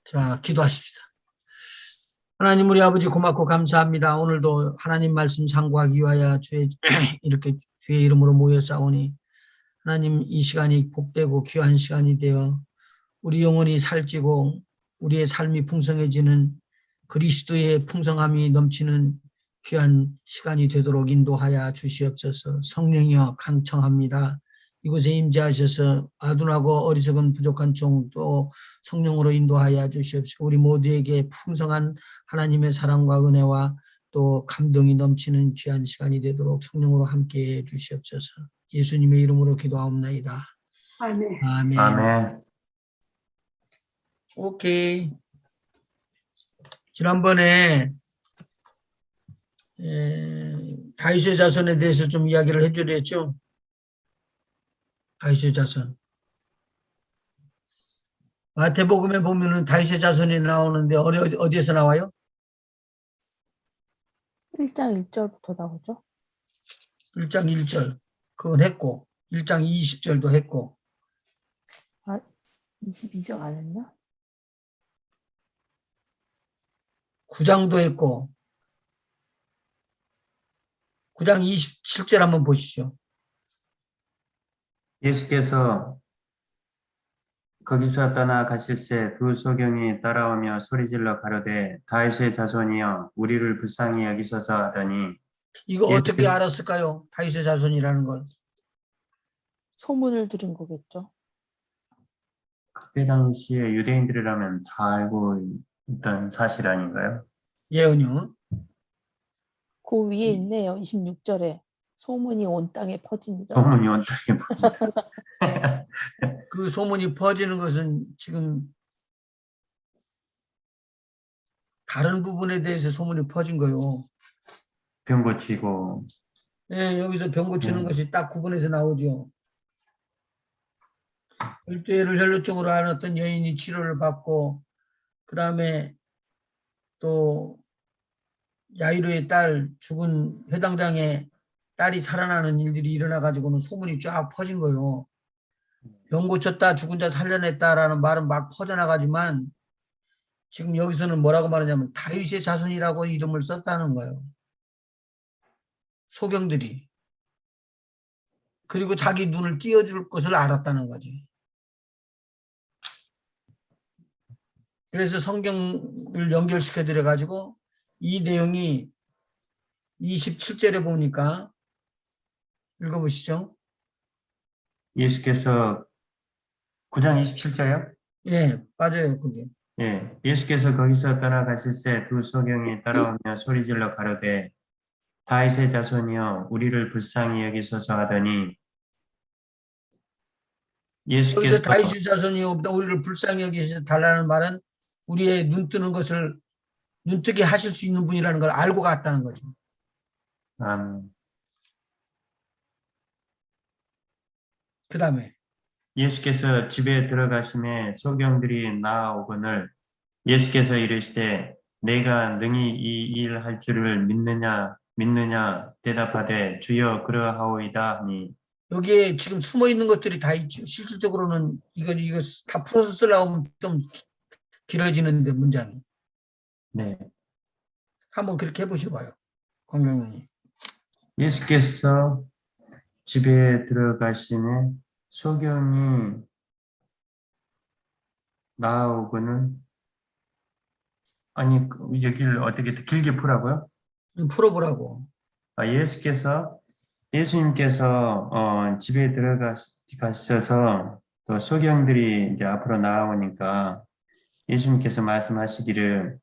자, 기도하십시다. 하나님 우리 아버지 고맙고 감사합니다. 오늘도 하나님 말씀 상고하기 위하여 이렇게 주의 이름으로 모여 싸우니 하나님 이 시간이 복되고 귀한 시간이 되어 우리 영혼이 살찌고 우리의 삶이 풍성해지는 그리스도의 풍성함이 넘치는 귀한 시간이 되도록 인도하여 주시옵소서. 성령이여 간청합니다. 이곳에 임재하셔서 아둔하고 어리석은 부족한 종도 성령으로 인도하여 주시옵시고 우리 모두에게 풍성한 하나님의 사랑과 은혜와 또 감동이 넘치는 귀한 시간이 되도록 성령으로 함께해 주시옵소서. 예수님의 이름으로 기도하옵나이다. 아멘. 아멘. 아멘. 오케이. 지난번에 다윗의 자손에 대해서 좀 이야기를 해주렸죠. 다윗의 자손. 마태복음에 보면은 다윗의 자손이 나오는데 어디에서 나와요? 1장 1절부터 나오죠. 1장 1절. 그건 했고 1장 20절도 했고 22절 안 했나? 9장도 했고 9장 27절 한번 보시죠. 예수께서 거기서 떠나가실새 두 소경이 따라오며 소리질러 가로되 다윗의 자손이여 우리를 불쌍히 여기소서 하더니 이거 어떻게 알았을까요? 다윗의 자손이라는 걸. 소문을 들은 거겠죠. 그때 당시에 유대인들이라면 다 알고 있던 사실 아닌가요? 예언요. 그 위에 있네요. 26절에 소문이 온 땅에 퍼집니다. 소문이 온땅에 그 소문이 퍼지는 것은 지금 다른 부분에 대해서 소문이 퍼진 거요. 병 고치고 예, 여기서 병 고치는 것이 딱 구분해서 나오죠. 일죄를 혈루증으로 앓았던 여인이 치료를 받고 그 다음에 또 야이로의 딸 죽은 회당장의 딸이 살아나는 일들이 일어나가지고는 소문이 쫙 퍼진 거요. 병 고쳤다 죽은 자 살려냈다라는 말은 막 퍼져나가지만 지금 여기서는 뭐라고 말하냐면 다윗의 자손이라고 이름을 썼다는 거예요. 소경들이. 그리고 자기 눈을 띄워줄 것을 알았다는 거지. 그래서 성경을 연결시켜 드려 가지고 이 내용이 27절에 보니까 읽어보시죠. 예수께서 9장 27절이요? 예, 맞아요, 그게. 예, 예수께서 거기서 떠나가실새 두 소경이 따라오며 소리질러 가로되 다윗의 자손이여 우리를 불쌍히 여기소서 하더니 여기서 예수께서 다윗의 자손이 없다 우리를 불쌍히 여기셔 달라는 말은 우리의 눈 뜨는 것을 눈뜨게 하실 수 있는 분이라는 걸 알고 갔다는 거죠. 그 다음에 예수께서 집에 들어가심에 소경들이 나아오거늘 예수께서 이르시되 내가 능히 이 일 할 줄을 믿느냐 대답하되 주여 그러하오이다 하니 여기에 지금 숨어 있는 것들이 다 있죠. 실질적으로는 이거 다 풀어서 쓰려고 하면 좀 길어지는데 문장이. 네. 한번 그렇게 해보셔봐요. 권경님. 예수께서 집에 들어가심에 소경이 나아오거늘 아니 여기를 어떻게 길게 풀라고요? 풀어보라고. 예수님께서 집에 들어가셔서 또 소경들이 이제 앞으로 나오니까 예수님께서 말씀하시기를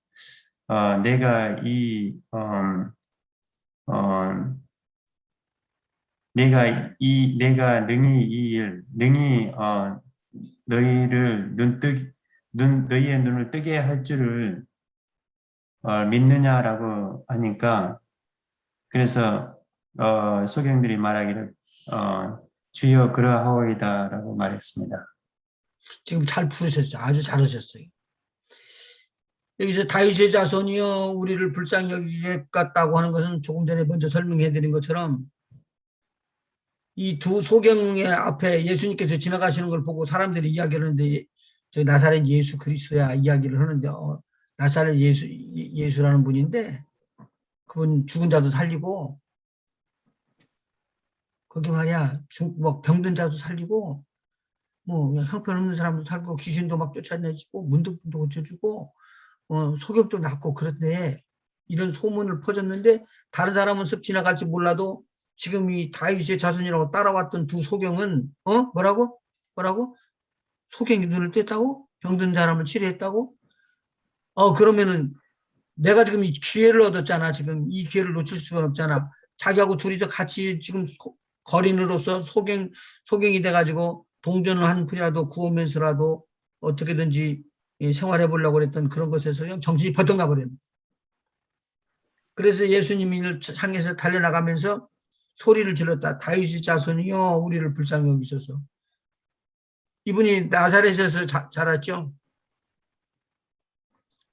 내가 능히 이 일 능히 너희를 너희의 눈을 뜨게 할 줄을 믿느냐라고 하니까 그래서 소경들이 말하기를 주여 그러하오이다라고 말했습니다. 지금 잘 풀으셨죠. 아주 잘하셨어요. 여기서 다윗의 자손이여 우리를 불쌍히 여기겠다고 하는 것은 조금 전에 먼저 설명해 드린 것처럼 이 두 소경의 앞에 예수님께서 지나가시는 걸 보고 사람들이 이야기를 하는데 저 나사렛 예수 그리스도야 이야기를 하는데 나사렛 예수라는 분인데 그분 죽은 자도 살리고 거기 말이야 뭐 병든 자도 살리고 뭐 형편없는 사람도 살고 귀신도 막 쫓아내주고 문득문득 고쳐주고 소경도 낫고 그런데 이런 소문을 퍼졌는데 다른 사람은 쓱 지나갈지 몰라도 지금 이 다윗의 자손이라고 따라왔던 두 소경은 뭐라고 소경이 눈을 뗐다고 병든 사람을 치료했다고 그러면은 내가 지금 이 기회를 얻었잖아. 지금 이 기회를 놓칠 수가 없잖아. 자기하고 둘이서 같이 지금 거린으로서 소경이 돼가지고 동전을 한 푼이라도 구우면서라도 어떻게든지 생활해 보려고 그랬던 그런 것에서 정신이 버쩍 나버렸네. 그래서 예수님이 향해서 달려나가면서 소리를 질렀다. 다윗의 자손이여 우리를 불쌍히 여기소서. 이분이 나사렛에서 자랐죠.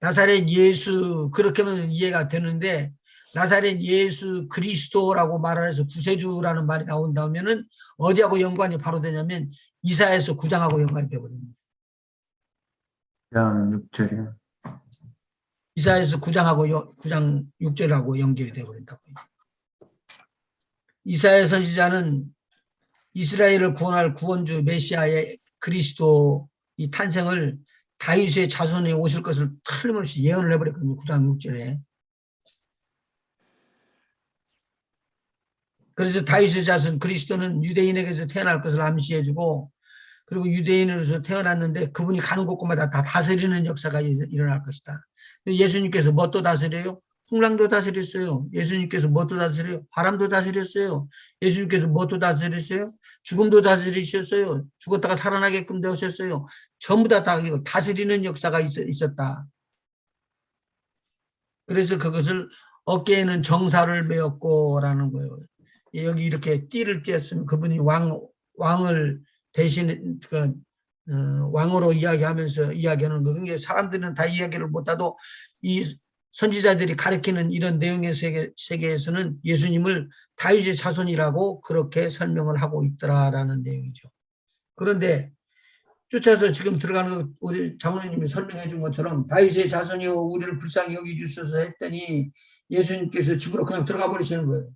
나사렛 예수 그렇게 하면 이해가 되는데 나사렛 예수 그리스도라고 말해서 구세주라는 말이 나온다면은 어디하고 연관이 바로 되냐면 이사야서 9장하고 연관이 되거든요. 6절이요. 이사야서 9장 6절하고 연결이 되어버린다고. 이사야 선지자는 이스라엘을 구원할 구원주 메시아의 그리스도 이 탄생을 다윗의 자손이 오실 것을 틀림없이 예언을 해버렸거든요. 9장 6절에. 그래서 다윗의 자손 그리스도는 유대인에게서 태어날 것을 암시해주고 그리고 유대인으로서 태어났는데 그분이 가는 곳곳마다 다 다스리는 역사가 일어날 것이다. 예수님께서 뭣도 다스려요? 풍랑도 다스렸어요. 예수님께서 뭣도 다스려요? 바람도 다스렸어요. 예수님께서 뭣도 다스렸어요? 죽음도 다스리셨어요. 죽었다가 살아나게끔 되셨어요. 전부 다 다스리는 역사가 있었다. 그래서 그것을 어깨에는 정사를 메었고라는 거예요. 여기 이렇게 띠를 띄었으면 그분이 왕을 대신 왕으로 이야기하는 거. 그게 사람들은 다 이야기를 못하도 이 선지자들이 가리키는 이런 내용의 세계에서는 예수님을 다윗의 자손이라고 그렇게 설명을 하고 있더라라는 내용이죠. 그런데 쫓아서 지금 들어가는 거 우리 장로님이 설명해 준 것처럼 다윗의 자손이요 우리를 불쌍히 여기주셔서 했더니 예수님께서 집으로 그냥 들어가 버리시는 거예요.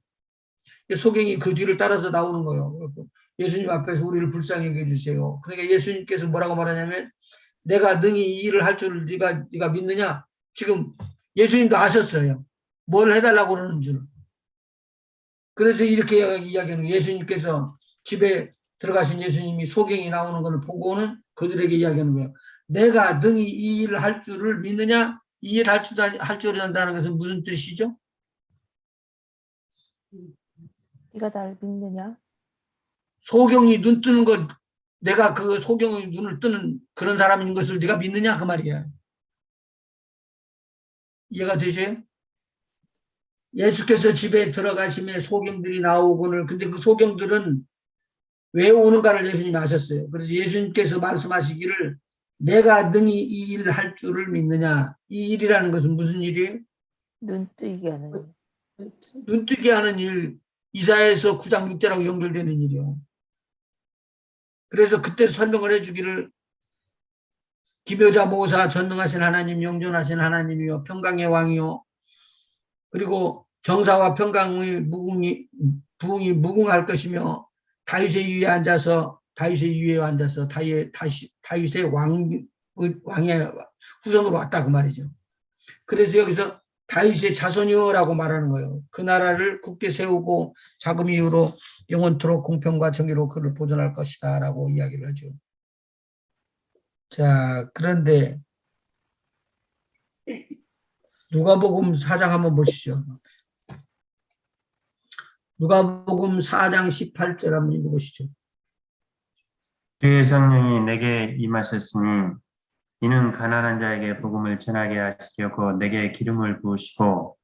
소경이 그 뒤를 따라서 나오는 거예요. 예수님 앞에서 우리를 불쌍히 여겨주세요. 그러니까 예수님께서 뭐라고 말하냐면 내가 능히 이 일을 할 줄을 네가 믿느냐? 지금 예수님도 아셨어요. 뭘 해달라고 그러는 줄. 그래서 이렇게 이야기하는 거예요. 예수님께서 집에 들어가신 예수님이 소경이 나오는 걸 보고는 그들에게 이야기하는 거예요. 내가 능히 이 일을 할 줄을 믿느냐? 이 일을 할 줄을 한다는 것은 무슨 뜻이죠? 네가 나를 믿느냐? 소경이 눈 뜨는 것, 내가 그 소경의 눈을 뜨는 그런 사람인 것을 네가 믿느냐 그 말이야. 이해가 되세요? 예수께서 집에 들어가시면 소경들이 나오고는 근데 그 소경들은 왜 오는가를 예수님이 아셨어요. 그래서 예수님께서 말씀하시기를 내가 능히 이 일을 할 줄을 믿느냐. 이 일이라는 것은 무슨 일이에요? 눈 뜨게 하는 일. 눈 뜨게 하는 일. 이사야서 9장 6절하고 연결되는 일이요. 그래서 그때 설명을 해주기를 기묘자 모사 전능하신 하나님 영존하신 하나님이요 평강의 왕이요 그리고 정사와 평강의 부흥이 무궁할 것이며 다윗의 위에 앉아서 다윗의 왕의 후손으로 왔다 그 말이죠. 그래서 여기서 다윗의 자손이요라고 말하는 거예요. 그 나라를 굳게 세우고 자금 이후로 영원토록 공평과 정의로 그를 보존할 것이다라고 이야기를 하죠. 자, 그런데 누가복음 4장 한번 보시죠. 누가복음 4장 18절 한번 읽어보시죠. 주의 성령이 내게 임하셨으니 이는 가난한 자에게 복음을 전하게 하시려고 내게 기름을 부으시고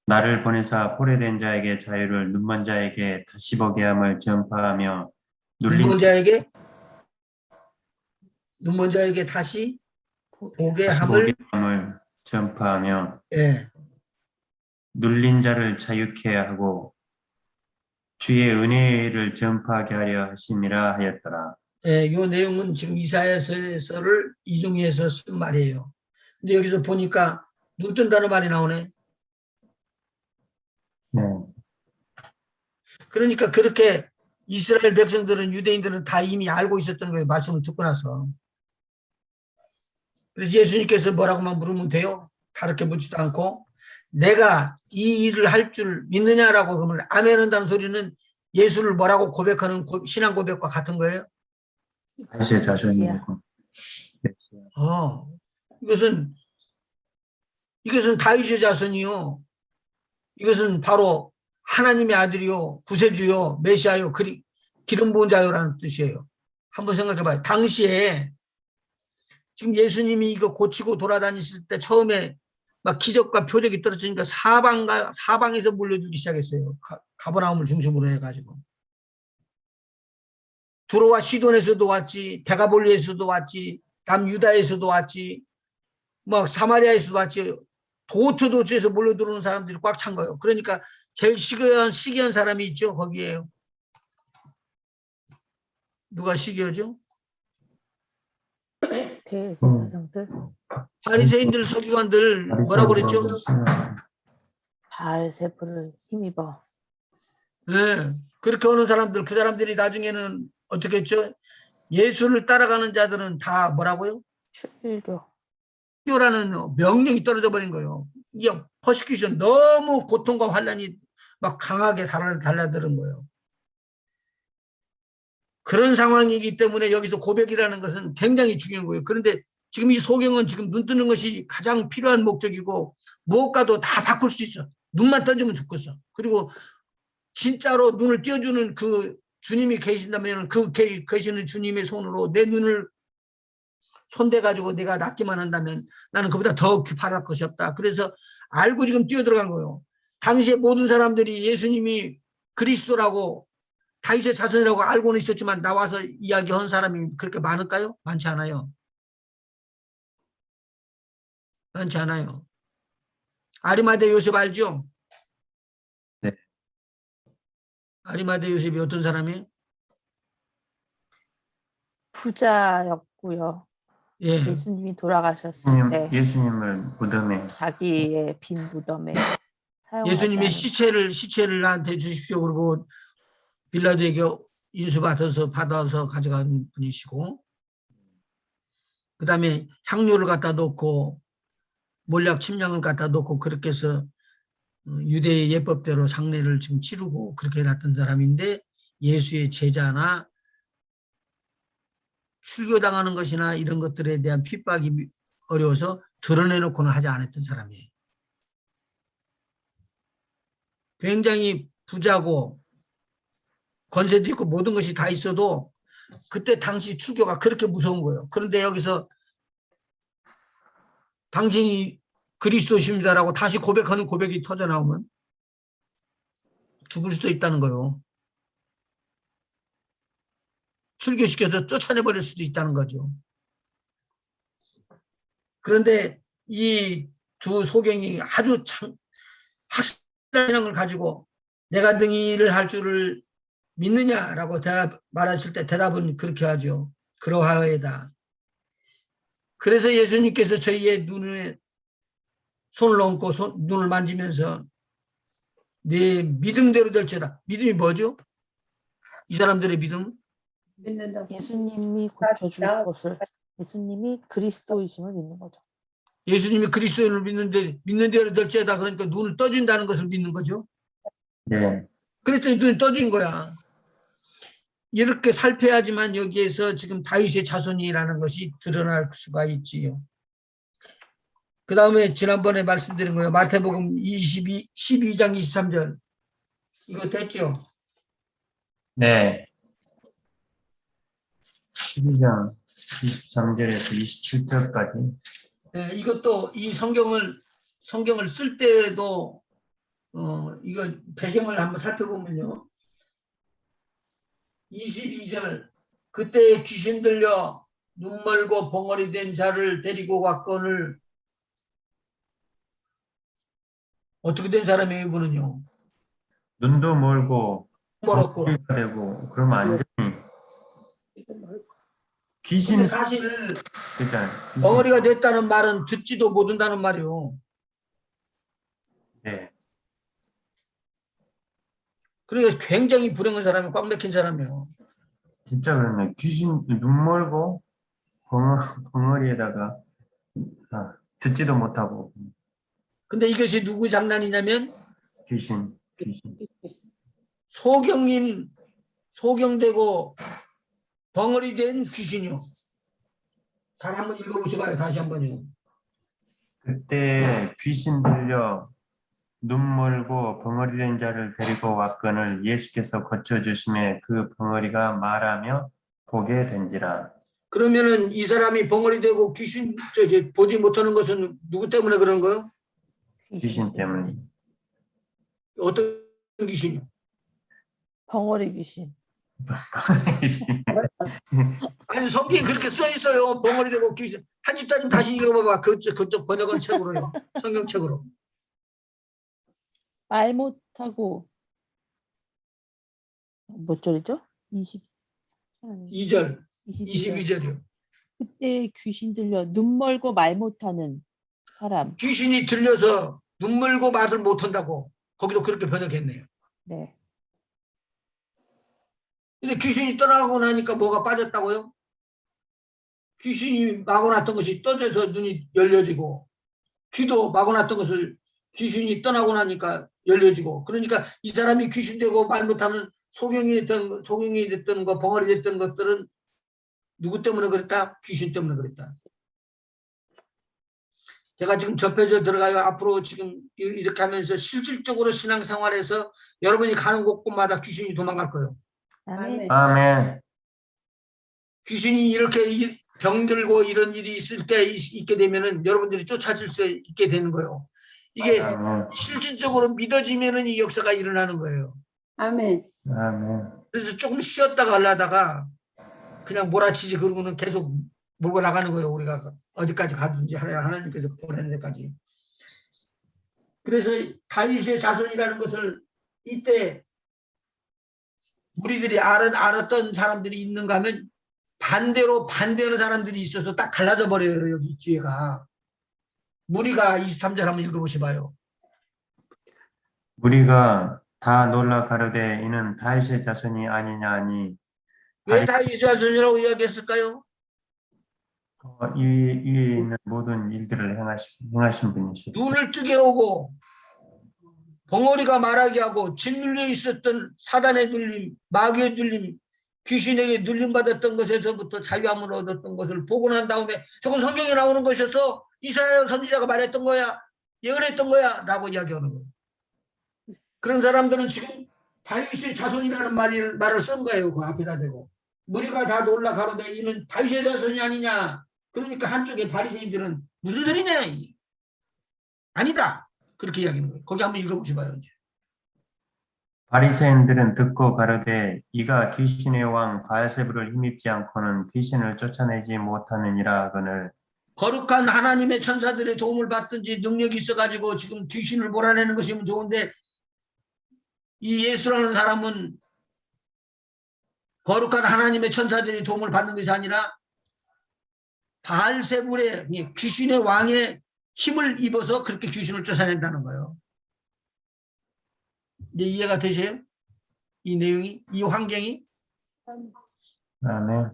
나를 보내사 포로된 자에게 자유를 눈먼 자에게 다시 보게 함을 전파하며 눈먼 자에게 다시 보게 함을 전파하며 예. 눌린 자를 자유케 하고 주의 은혜를 전파하게 하려 하심이라 하였더라. 예, 요 내용은 지금 이사야서를 인용해서 쓴 말이에요. 근데 여기서 보니까 눈 뜬다는 말이 나오네. 네. 그러니까 그렇게 이스라엘 백성들은 유대인들은 다 이미 알고 있었던 거예요. 말씀을 듣고 나서. 그래서 예수님께서 뭐라고만 물으면 돼요. 다르게 묻지도 않고 내가 이 일을 할 줄 믿느냐라고 그러면 아멘 한다는 소리는 예수를 뭐라고 고백하는 신앙 고백과 같은 거예요. 다윗의 자손이고. 어, 이것은 다윗의 자손이요. 이것은 바로 하나님의 아들이요, 구세주요, 메시아요, 기름 부은 자요라는 뜻이에요. 한번 생각해봐요. 당시에 지금 예수님이 이거 고치고 돌아다니실 때 처음에 막 기적과 표적이 떨어지니까 사방에서 몰려들기 시작했어요. 가버나움을 중심으로 해가지고. 두로와 시돈에서도 왔지, 데가볼리에서도 왔지, 남유다에서도 왔지, 막 사마리아에서도 왔지, 도처도처에서 몰려들어오는 사람들이 꽉 찬 거예요. 그러니까 제일 시기한 사람이 있죠. 거기에요. 누가 시기하죠? 대제사장들, 바리새인들, 서기관들 뭐라고 그랬죠? 바알세불을 힘입어. 네. 그렇게 오는 사람들, 그 사람들이 나중에는 어떻게 했죠? 예수를 따라가는 자들은 다 뭐라고요? 출교. 라는 명령이 떨어져 버린 거예요. 이게 퍼시큐션 너무 고통과 환란이 막 강하게 달라드는 거예요. 그런 상황이기 때문에 여기서 고백이라는 것은 굉장히 중요한 거예요. 그런데 지금 이 소경은 지금 눈 뜨는 것이 가장 필요한 목적이고 무엇과도 다 바꿀 수 있어. 눈만 떠주면 죽겠어. 그리고 진짜로 눈을 띄워주는 그 주님이 계신다면 그 계시는 주님의 손으로 내 눈을 손대가지고 내가 낫기만 한다면 나는 그보다 더 바랄 것이 없다. 그래서 알고 지금 뛰어들어간 거예요. 당시에 모든 사람들이 예수님이 그리스도라고 다윗의 자손이라고 알고는 있었지만 나와서 이야기한 사람이 그렇게 많을까요? 많지 않아요. 많지 않아요. 아리마대 요셉 알죠? 네. 아리마대 요셉이 어떤 사람이에요? 부자였고요. 예. 예수님이 돌아가셨을 때 예수님을 무덤에 자기의 빈 무덤에 사용하지 예수님의 않은 시체를 나한테 주십시오. 그리고 빌라도에게 인수받아서 가져간 분이시고, 그 다음에 향료를 갖다 놓고 몰약 침량을 갖다 놓고 그렇게 해서 유대의 예법대로 장례를 지금 치르고 그렇게 해놨던 사람인데 예수의 제자나 출교당하는 것이나 이런 것들에 대한 핍박이 어려워서 드러내놓고는 하지 않았던 사람이에요. 굉장히 부자고 권세도 있고 모든 것이 다 있어도 그때 당시 출교가 그렇게 무서운 거예요. 그런데 여기서 당신이 그리스도십니다라고 다시 고백하는 고백이 터져 나오면 죽을 수도 있다는 거예요. 출교시켜서 쫓아내버릴 수도 있다는 거죠. 그런데 이 두 소경이 아주 참 확실한 신앙을 가지고 내가 능히 할 줄을 믿느냐라고 말하실 때 대답은 그렇게 하죠. 그러하여이다. 그래서 예수님께서 저희의 눈에 손을 얹고 눈을 만지면서 네 믿음대로 될지어다. 믿음이 뭐죠? 이 사람들의 믿음? 예수님이 고쳐줄 것을, 예수님이 그리스도이심을 믿는 거죠. 예수님이 그리스도인을 믿는 대로 될지어다. 그러니까 눈을 떠준다는 것을 믿는 거죠. 네. 그랬더니 눈이 떠진 거야. 이렇게 살펴야지만 여기에서 지금 다윗의 자손이라는 것이 드러날 수가 있지요. 그 다음에 지난번에 말씀드린 거예요. 마태복음 12장 23절. 이거 됐죠? 네. 12장 23절에서 27절까지. 네, 이것도 이 성경을 쓸 때에도 이거 배경을 한번 살펴보면요. 22절 그때 귀신 들려 눈 멀고 벙어리 된 자를 데리고 갔거늘 어떻게 된 사람이에요 이분은요? 눈도 멀고 멀었고 벙어리가 되고 그러면 완전히 귀신 근데 사실 그러니까 귀신, 벙어리가 됐다는 말은 듣지도 못한다는 말이요. 네. 그러니까 굉장히 불행한 사람이 꽉 막힌 사람이에요. 진짜 그러네. 귀신 눈 멀고 벙어리에다가 듣지도 못하고 근데 이것이 누구 장난이냐면 귀신. 소경되고 벙어리 된 귀신이요. 잘 한번 읽어보셔봐요. 다시 한번요. 그때 귀신 들려 눈 멀고 벙어리 된 자를 데리고 왔거늘 예수께서 고쳐주심에 그 벙어리가 말하며 보게 된지라. 그러면은 이 사람이 벙어리 되고 귀신 보지 못하는 것은 누구 때문에 그런 거요? 귀신 때문에. 어떤 귀신이요? 벙어리 귀신. 아니 성경에 그렇게 써 있어요. 벙어리 되고 귀신. 한 집사님 다시 읽어봐봐. 그쪽 번역한 책으로요. 성경책으로. 말 못하고 몇 절이죠? 2절, 22절. 22절이요. 그때 귀신 들려 눈 멀고 말 못하는 사람. 귀신이 들려서 눈 멀고 말을 못한다고. 거기도 그렇게 번역했네요. 네. 근데 귀신이 떠나고 나니까 뭐가 빠졌다고요? 귀신이 막아놨던 것이 떠져서 눈이 열려지고 귀도 막아놨던 것을 귀신이 떠나고 나니까 열려지고 그러니까 이 사람이 귀신 되고 말 못하는 소경이 됐던 거 벙어리 됐던 것들은 누구 때문에 그랬다? 귀신 때문에 그랬다. 제가 지금 접해져 들어가요. 앞으로 지금 이렇게 하면서 실질적으로 신앙생활에서 여러분이 가는 곳곳마다 귀신이 도망갈 거예요. 아멘. 아멘. 귀신이 이렇게 병들고 이런 일이 있을 때 있게 되면은 여러분들이 쫓아질 수 있게 되는 거예요. 이게 아멘. 실질적으로 믿어지면은 이 역사가 일어나는 거예요. 아멘. 아멘. 그래서 조금 쉬었다가 하려다가 그냥 몰아치지 그러고는 계속 몰고 나가는 거예요. 우리가 어디까지 가든지 하나님께서 보내는 데까지. 그래서 다윗의 자손이라는 것을 이때 우리들이 알았던 사람들이 있는가 하면 반대로 반대하는 사람들이 있어서 딱 갈라져 버려요. 여기 뒤에가. 무리가 23절 한번 읽어보셔봐요. 우리가 다 놀라 가로되 이는 다윗의 자손이 아니냐 하니 왜 다윗의 자손이라고 이야기했을까요? 이 위에 있는 모든 일들을 행하신 분이시죠. 눈을 뜨게 오고 벙어리가 말하게 하고 짓눌려 있었던 사단의 눌림, 마귀의 눌림, 귀신에게 눌림받았던 것에서부터 자유함을 얻었던 것을 보고 난 다음에 저건 성경에 나오는 것이어서 이사야 선지자가 말했던 거야, 예언했던 거야 라고 이야기하는 거예요. 그런 사람들은 지금 다윗의 자손이라는 말을 쓴 거예요. 그 앞에다 대고. 무리가 다 놀라 가로되 이는 다윗의 자손이 아니냐. 그러니까 한쪽에 바리새인들은 무슨 소리냐. 아니다. 그렇게 이야기하는 거예요. 거기 한번 읽어보셔봐요. 이제. 바리새인들은 듣고 가로되 이가 귀신의 왕 바알세불을 힘입지 않고는 귀신을 쫓아내지 못하느니라 하거늘 거룩한 하나님의 천사들의 도움을 받든지 능력이 있어가지고 지금 귀신을 몰아내는 것이면 좋은데 이 예수라는 사람은 거룩한 하나님의 천사들의 도움을 받는 것이 아니라 바알세불의 귀신의 왕의 힘을 입어서 그렇게 귀신을 쫓아낸다는 거예요. 이제 이해가 되세요? 이 내용이, 이 환경이? 아멘.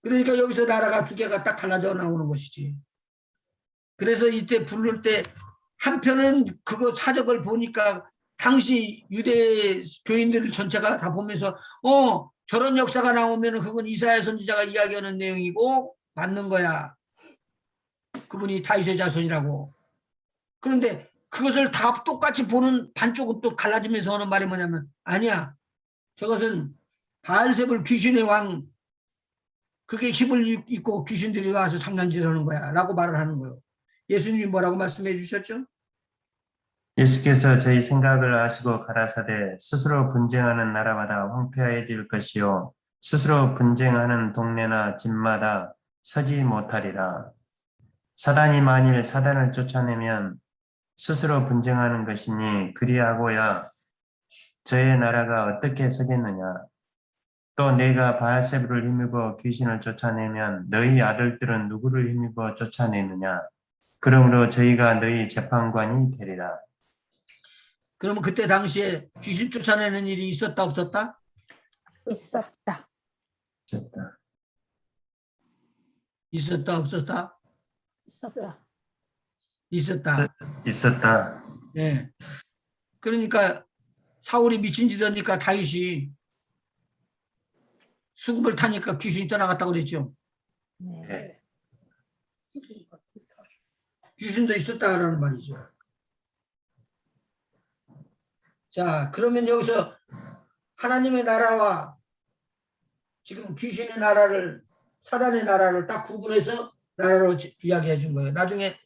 그러니까 여기서 나라가 두 개가 딱 갈라져 나오는 것이지. 그래서 이때 부를 때 한편은 그거 사적을 보니까 당시 유대 교인들 전체가 다 보면서 저런 역사가 나오면 그건 이사야 선지자가 이야기하는 내용이고 맞는 거야. 그분이 다윗의 자손이라고. 그런데 그것을 다 똑같이 보는 반쪽은 또 갈라지면서 하는 말이 뭐냐면 아니야. 저것은 바알세불 귀신의 왕 그게 힘을 입고 귀신들이 와서 장난질을 하는 거야 라고 말을 하는 거예요. 예수님이 뭐라고 말씀해 주셨죠? 예수께서 저희 생각을 아시고 가라사대 스스로 분쟁하는 나라마다 황폐해질 것이요 스스로 분쟁하는 동네나 집마다 서지 못하리라. 사단이 만일 사단을 쫓아내면 스스로 분쟁하는 것이니 그리하고야 저의 나라가 어떻게 서겠느냐. 또 내가 바알세불을 힘입어 귀신을 쫓아내면 너희 아들들은 누구를 힘입어 쫓아내느냐? 그러므로 저희가 너희 재판관이 되리라. 그러면 그때 당시에 귀신 쫓아내는 일이 있었다 없었다? 있었다. 있었다. 있었다 없었다? 있었다. 있었다. 있었다. 예. 그러니까 사울이 미친 짓 하니까 다윗이 수금을 타니까 귀신이 떠나갔다고 그랬죠. 네. 네. 귀신도 있었다라는 말이죠. 자, 그러면 여기서 하나님의 나라와 지금 귀신의 나라를, 사단의 나라를 딱 구분해서 나라로 이야기해 준 거예요. 나중에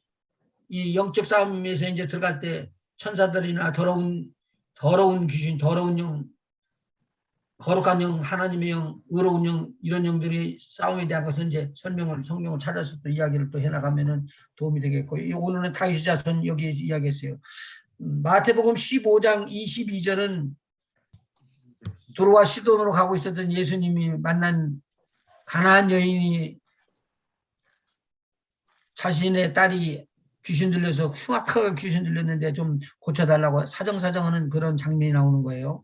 이 영적 싸움에서 이제 들어갈 때 천사들이나 더러운 귀신, 더러운 영, 거룩한 영, 하나님의 영, 의로운 영, 이런 영들이 싸움에 대한 것은 이제 성경을 찾아서 또 이야기를 또 해나가면은 도움이 되겠고, 오늘은 다윗의 자손 여기 이야기했어요. 마태복음 15장 22절은 두로와 시돈으로 가고 있었던 예수님이 만난 가나안 여인이 자신의 딸이 귀신 들려서 흉악하게 귀신 들렸는데 좀 고쳐달라고 사정사정하는 그런 장면이 나오는 거예요.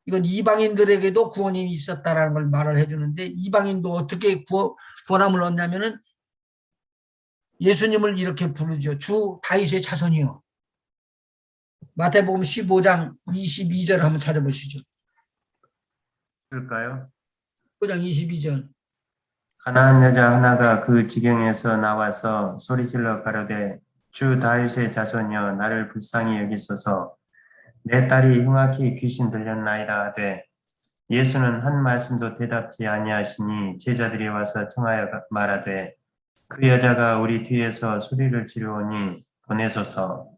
이건 이방인들에게도 구원이 있었다라는 걸 말을 해주는데, 이방인도 어떻게 구원함을 얻냐면은 예수님을 이렇게 부르죠. 주 다윗의 자손이요. 마태복음 15장 22절 한번 찾아보시죠. 그럴까요? 15장 22절. 가나안 여자 하나가 그 지경에서 나와서 소리질러 가로되 주 다윗의 자손이여 나를 불쌍히 여기소서. 내 딸이 흉악히 귀신 들렸나이다 하되 예수는 한 말씀도 대답지 아니하시니 제자들이 와서 청하여 말하되 그 여자가 우리 뒤에서 소리를 지르오니 보내소서.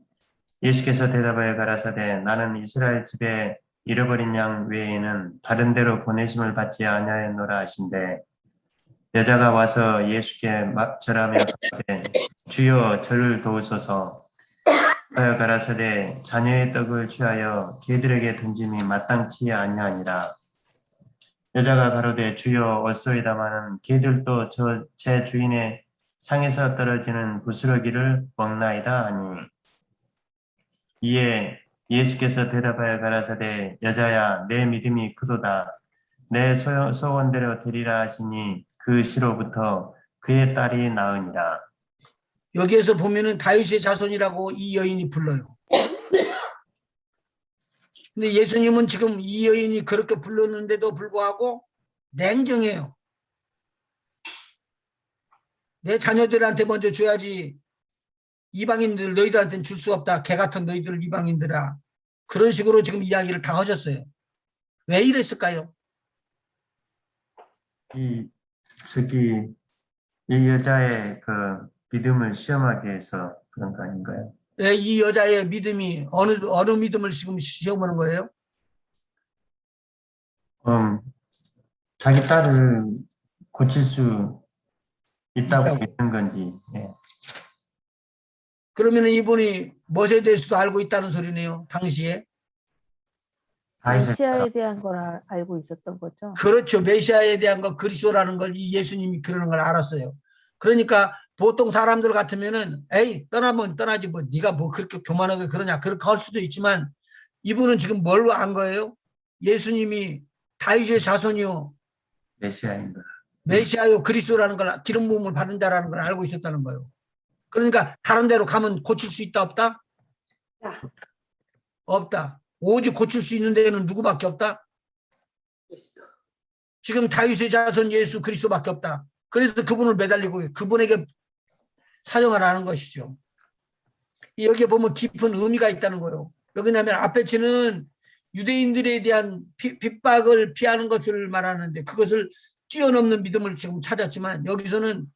예수께서 대답하여 가라사대 나는 이스라엘 집에 잃어버린 양 외에는 다른 데로 보내심을 받지 아니하였노라 하신대. 여자가 와서 예수께 절하며 가라사대 주여 저를 도우소서. 하여 가라사대 자녀의 떡을 취하여 개들에게 던짐이 마땅치 아니하니라. 여자가 가로되 주여 얻소이다마는 개들도 제 주인의 상에서 떨어지는 부스러기를 먹나이다 하니. 이에 예수께서 대답하여 가라사대 여자야 내 믿음이 크도다. 내 소원대로 되리라 하시니 그 시로부터 그의 딸이 나으니라. 여기에서 보면은 다윗의 자손이라고 이 여인이 불러요. 근데 예수님은 지금 이 여인이 그렇게 불렀는데도 불구하고 냉정해요. 내 자녀들한테 먼저 줘야지 이방인들 너희들한테는 줄 수 없다. 개 같은 너희들 이방인들아. 그런 식으로 지금 이야기를 다 하셨어요. 왜 이랬을까요? 이 여자의 그 믿음을 시험하기 위해서 그런 거 아닌가요? 왜 이 여자의 믿음이 어느 믿음을 지금 시험하는 거예요? 자기 딸을 고칠 수 있다고 있다고. 믿는 건지. 예. 그러면 이분이 무엇에 대해서도 알고 있다는 소리네요. 당시에. 다윗의 메시아에 대한 걸 알고 있었던 거죠. 그렇죠. 메시아에 대한 거 그리스도라는 걸 이 예수님이 그러는 걸 알았어요. 그러니까 보통 사람들 같으면은 에이 떠나면 떠나지 뭐 네가 뭐 그렇게 교만하게 그러냐 그렇게 할 수도 있지만, 이분은 지금 뭘 안 거예요? 예수님이 다윗의 자손이요 메시아인가. 메시아요 그리스도라는 걸, 기름 부음을 받은 자라는 걸 알고 있었다는 거예요. 그러니까 다른 데로 가면 고칠 수 있다 없다? 없다. 오직 고칠 수 있는 데는 누구밖에 없다? 지금 다윗의 자손 예수 그리스도밖에 없다. 그래서 그분을 매달리고 그분에게 사정하라는 것이죠. 여기에 보면 깊은 의미가 있다는 거예요. 왜냐하면 앞에 치는 유대인들에 대한 핍박을 피하는 것을 말하는데 그것을 뛰어넘는 믿음을 지금 찾았지만, 여기서는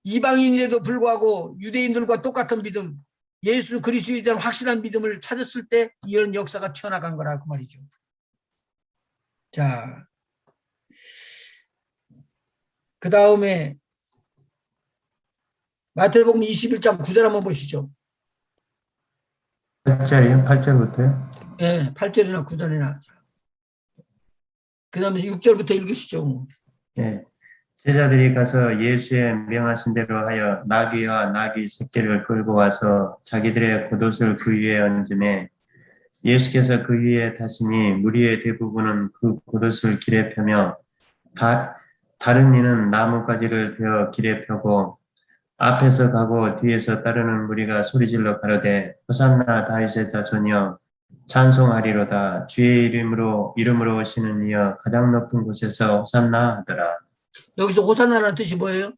이방인에도 불구하고 유대인들과 똑같은 믿음, 예수 그리스도에 대한 확실한 믿음을 찾았을 때 이런 역사가 튀어나간 거라고 말이죠. 자, 그 다음에 마태복음 21장 9절 한번 보시죠. 8절이요? 8절부터요? 예, 8절이나 9절이나. 그 다음에 6절부터 읽으시죠. 예. 제자들이 가서 예수의 명하신 대로 하여 나귀와 나귀 새끼를 끌고 와서 자기들의 겉옷을 그 위에 얹음에 예수께서 그 위에 타시니 무리의 대부분은 그 겉옷을 길에 펴며 다른 이는 나뭇가지를 베어 길에 펴고 앞에서 가고 뒤에서 따르는 무리가 소리질러 가로되 호산나 다윗의 자손이여 찬송하리로다 주의 이름으로 오시는 이여 가장 높은 곳에서 호산나 하더라. 여기서 호산나라는 뜻이 뭐예요?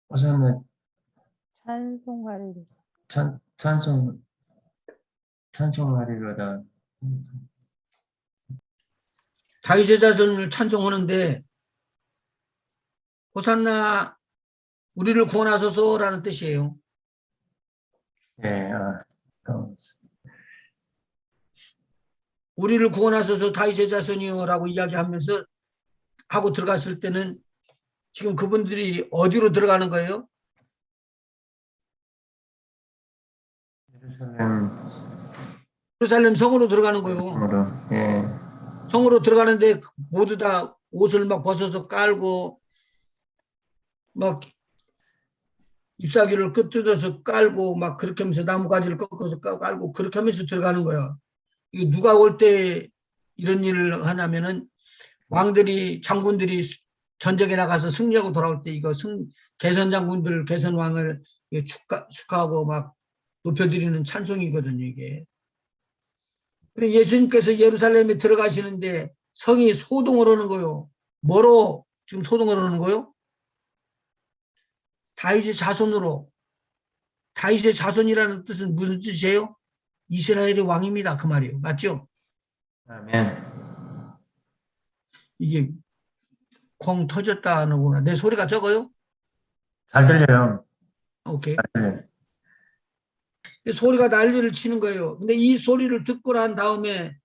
호산나 찬송하리로다. 찬송하리로다. 다윗의 자손을 찬송하는데 호산나 우리를 구원하소서라는 뜻이에요. 예, 우리를 구원하소서 다윗의 자손이요라고 이야기하면서 하고 들어갔을 때는 지금 그분들이 어디로 들어가는 거예요? 예루살렘 성으로 들어가는 거예요. 예, 성으로 들어가는데 모두 다 옷을 막 벗어서 깔고 막 잎사귀를 뜯어서 깔고 막 그렇게 하면서 나뭇가지를 꺾어서 깔고 그렇게 하면서 들어가는 거야. 이거 누가 올 때 이런 일을 하냐면은 왕들이 장군들이 전쟁에 나가서 승리하고 돌아올 때 이거 개선 장군들 개선 왕을 축하하고 막 높여드리는 찬송이거든요 이게. 그래 예수님께서 예루살렘에 들어가시는데 성이 소동을 하는 거요. 뭐로 지금 소동을 하는 거요? 다윗의 자손으로. 다윗의 자손이라는 뜻은 무슨 뜻이에요? 이스라엘의 왕입니다. 그 말이에요. 맞죠? 아멘. 이게 콩 터졌다 하는구나. 내 소리가 적어요? 잘 들려요. 오케이. 잘 들려요. 소리가 난리를 치는 거예요. 근데 이 소리를 듣고 난 다음에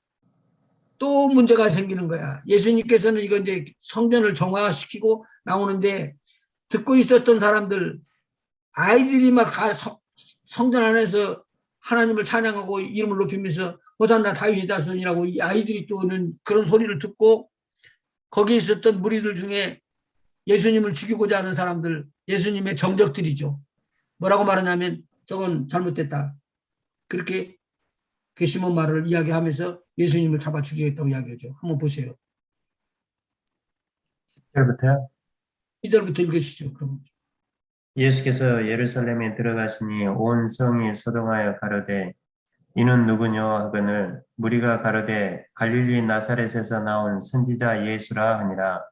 또 문제가 생기는 거야. 예수님께서는 이거 이제 성전을 정화시키고 나오는데 듣고 있었던 사람들, 아이들이 막 성전 안에서 하나님을 찬양하고 이름을 높이면서 호산나 다윗의 자손이라고 이 아이들이 또는 그런 소리를 듣고 거기에 있었던 무리들 중에 예수님을 죽이고자 하는 사람들, 예수님의 정적들이죠. 뭐라고 말하냐면 저건 잘못됐다. 그렇게 괘씸한 말을 이야기하면서 예수님을 잡아 죽이겠다고 이야기하죠. 한번 보세요. 1절부터요. 2절부터 읽으시죠. 그럼. 예수께서 예루살렘에 들어가시니 온 성이 소동하여 가로되 이는 누구뇨 하거늘 무리가 가로되 갈릴리 나사렛에서 나온 선지자 예수라 하니라.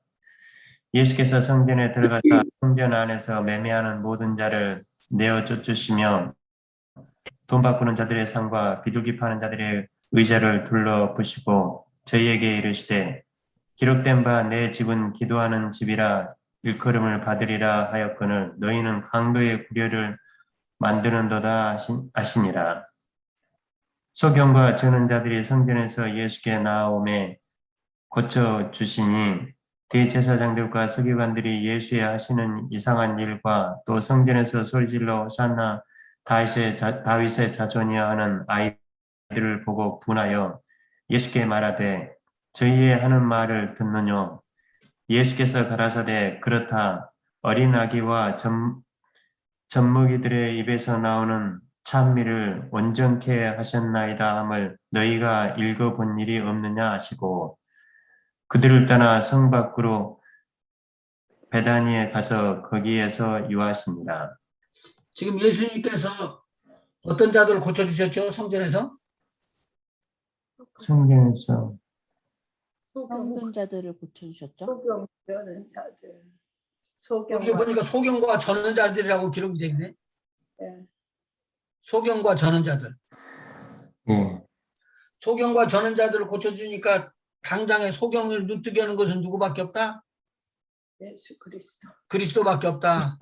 예수께서 성전에 들어가사 성전 안에서 매매하는 모든 자를 내어 쫓으시며 돈 바꾸는 자들의 상과 비둘기 파는 자들의 의자를 둘러 부시고 저희에게 이르시되 기록된 바 내 집은 기도하는 집이라 일컬음을 받으리라 하였거늘 너희는 강도의 구려를 만드는도다 하시니라. 소경과 저는 자들이 성전에서 예수께 나오매 고쳐 주시니 대제사장들과 서기관들이 예수의 하시는 이상한 일과 또 성전에서 소리질러 호산나 다윗의 자손이여 하는 아이들을 보고 분하여 예수께 말하되 저희의 하는 말을 듣느뇨. 예수께서 가라사대 그렇다. 어린 아기와 젖먹이들의 입에서 나오는 찬미를 온전케 하셨나이다 함을 너희가 읽어본 일이 없느냐 하시고 그들을 떠나 성 밖으로 베다니에 가서 거기에서 유하시니라. 지금 예수님께서 어떤 자들을 고쳐주셨죠? 성전에서? 성경에서 성전자들을 고쳐주셨죠. 소경되는 자들. 여기 보니까 소경과 전원자들이라고 기록이 되어 있네. 예. 소경과 전원자들. 예. 소경과 전원자들을 고쳐주니까 당장에 소경을 눈뜨게 하는 것은 누구밖에 없다? 예수 그리스도. 그리스도밖에 없다.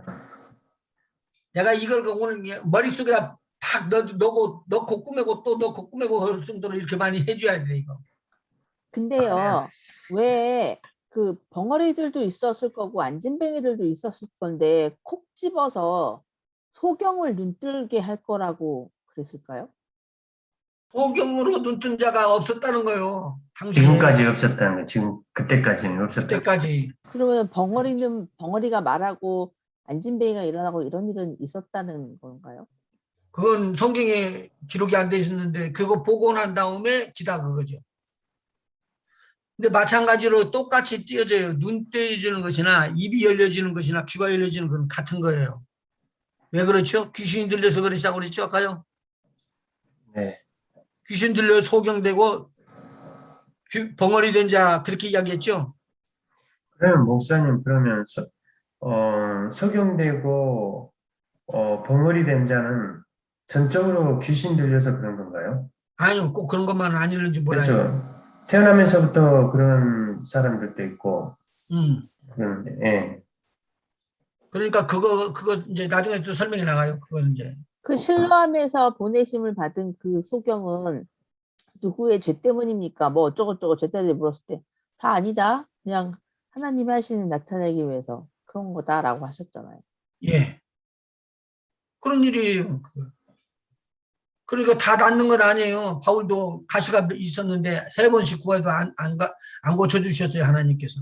내가 이걸 오늘 머릿속에다 팍 넣고 꾸매고 또 넣고 꾸매고 할 정도로 이렇게 많이 해줘야 돼 이거. 근데요, 왜 그 벙어리들도 있었을 거고 안진뱅이들도 있었을 건데 콕 집어서 소경을 눈뜨게 할 거라고 그랬을까요? 소경으로 눈뜬 자가 없었다는 거예요. 당시에. 지금까지 없었다는 거. 지금 그때까지는 없었다. 그때까지. 그러면 벙어리가 말하고 안진뱅이가 일어나고 이런 일은 있었다는 건가요? 그건 성경에 기록이 안 돼 있었는데 그거 보고 난 다음에 기다 그거죠. 근데 마찬가지로 똑같이 띄어져요. 눈 떼어지는 것이나 입이 열려지는 것이나 귀가 열려지는 건 같은 거예요. 왜 그렇죠? 귀신이 들려서 그랬다고 그랬죠? 아까요? 네. 귀신 들려 소경되고 벙어리 된 자 그렇게 이야기했죠? 그러면 목사님 그러면 석용되고 벙어리 된 자는 전적으로 귀신 들려서 그런 건가요? 아니요. 꼭 그런 것만은 아니는지 몰라요. 그렇죠. 태어나면서부터 그런 사람들도 있고 그런데 예. 그러니까 그거 이제 나중에 또 설명이 나가요. 그건 이제. 그 실로암에서 보내심을 받은 그 소경은 누구의 죄 때문입니까? 뭐 어쩌고저쩌고 죄 때문에 물었을 때 다 아니다. 그냥 하나님이 하시는 나타내기 위해서 그런 거다라고 하셨잖아요. 예. 그런 일이에요. 그러니까 다 낫는 건 아니에요. 바울도 가시가 있었는데 3번씩 구해도 안 고쳐주셨어요. 하나님께서.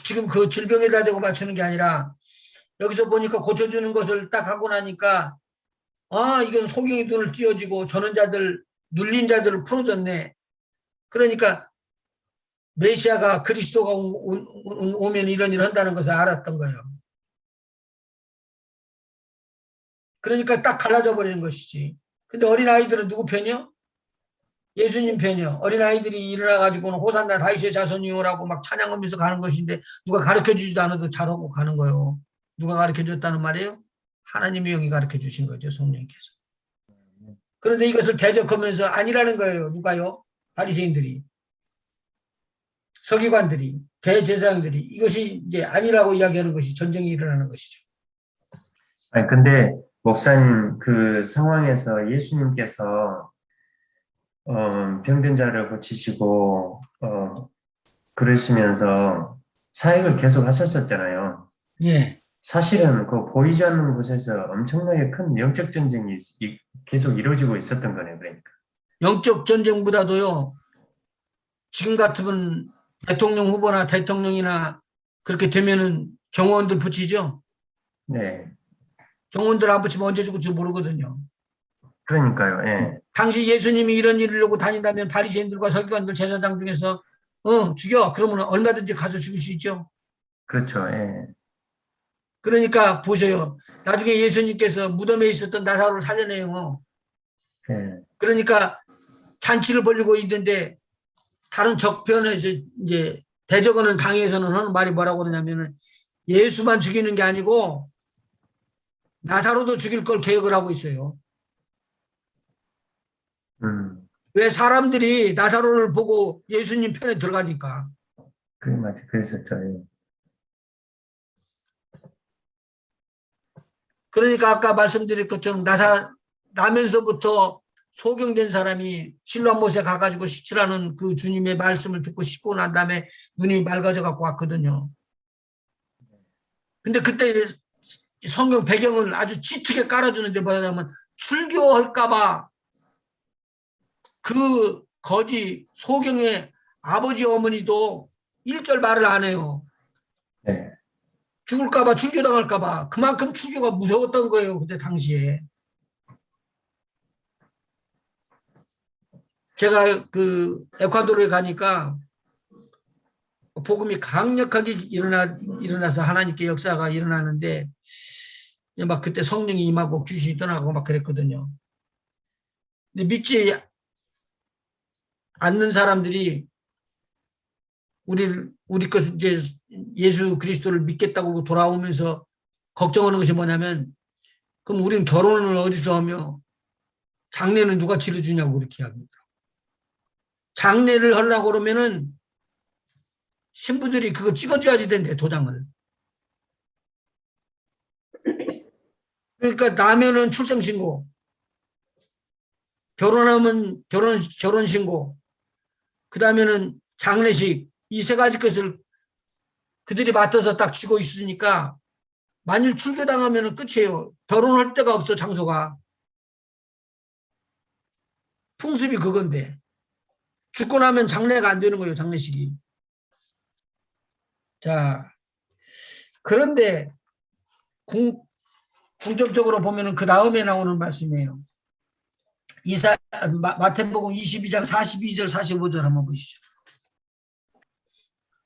지금 그 질병에다 대고 맞추는 게 아니라 여기서 보니까 고쳐주는 것을 딱 하고 나니까 이건 소경의 눈을 띄어지고 저는 자들 눌린 자들을 풀어줬네. 그러니까 메시아가 그리스도가 오면 이런 일을 한다는 것을 알았던 거예요. 그러니까 딱 갈라져 버리는 것이지. 근데 어린아이들은 누구 편이요? 예수님 편이요. 어린아이들이 일어나가지고는 호산나 다윗의 자손이요라고 막 찬양하면서 가는 것인데 누가 가르쳐주지도 않아도 잘하고 가는 거예요. 누가 가르쳐줬다는 말이에요? 하나님의 영이 가르쳐주신 거죠. 성령께서. 그런데 이것을 대적하면서 아니라는 거예요. 누가요? 바리새인들이. 서기관들이. 대제사장들이. 이것이 이제 아니라고 이야기하는 것이 전쟁이 일어나는 것이죠. 아니 근데 목사님 그 상황에서 예수님께서 병든 자를 고치시고 그러시면서 사역을 계속 하셨었잖아요. 예. 사실은 그 보이지 않는 곳에서 엄청나게 큰 영적 전쟁이 계속 이루어지고 있었던 거네요. 그러니까. 영적 전쟁보다도요. 지금 같으면 대통령 후보나 대통령이나 그렇게 되면은 경호원들 붙이죠. 네. 경호원들 안 붙이면 언제 죽을지 모르거든요. 그러니까요. 예. 당시 예수님이 이런 일을 하고 다닌다면 바리새인들과 서기관들 제사장 중에서 죽여. 그러면 얼마든지 가서 죽일 수 있죠. 그렇죠. 예. 그러니까 보세요. 나중에 예수님께서 무덤에 있었던 나사로를 살려내요. 예. 그러니까 잔치를 벌이고 있는데 다른 적편에서 이제 대적하는 당에서는 하는 말이 뭐라고 그러냐면은 예수만 죽이는 게 아니고 나사로도 죽일 걸 계획을 하고 있어요. 왜 사람들이 나사로를 보고 예수님 편에 들어가니까. 그게 맞죠. 그랬었죠. 예. 그러니까 아까 말씀드린 것처럼 나면서부터 소경된 사람이 실로암 못에 가가지고 식출하는 그 주님의 말씀을 듣고 씻고 난 다음에 눈이 맑아져 갖고 왔거든요. 근데 그때 성경 배경을 아주 짙게 깔아주는데 뭐냐면 출교할까봐 그 거지 소경의 아버지 어머니도 1절 말을 안 해요. 네. 죽을까봐 출교당할까봐 그만큼 출교가 무서웠던 거예요. 그때 당시에. 제가 그 에콰도르에 가니까 복음이 강력하게 일어나서 하나님께 역사가 일어나는데 막 그때 성령이 임하고 귀신이 떠나고 막 그랬거든요. 근데 믿지 않는 사람들이 우리 것 이제 예수 그리스도를 믿겠다고 돌아오면서 걱정하는 것이 뭐냐면 그럼 우리는 결혼을 어디서 하며 장례는 누가 치러주냐고 그렇게 이야기하더라고요. 장례를 하려고 그러면은 신부들이 그거 찍어줘야지 된대, 도장을. 그러니까 나면은 출생신고, 결혼하면 결혼신고, 그 다음에는 장례식, 이 3가지 것을 그들이 맡아서 딱 쥐고 있으니까 만일 출교당하면은 끝이에요. 결혼할 데가 없어, 장소가. 풍습이 그건데 죽고 나면 장례가 안 되는 거예요. 장례식이. 자, 그런데 궁극적으로 보면은 그 다음에 나오는 말씀이에요. 마태복음 22장 42절 45절 한번 보시죠.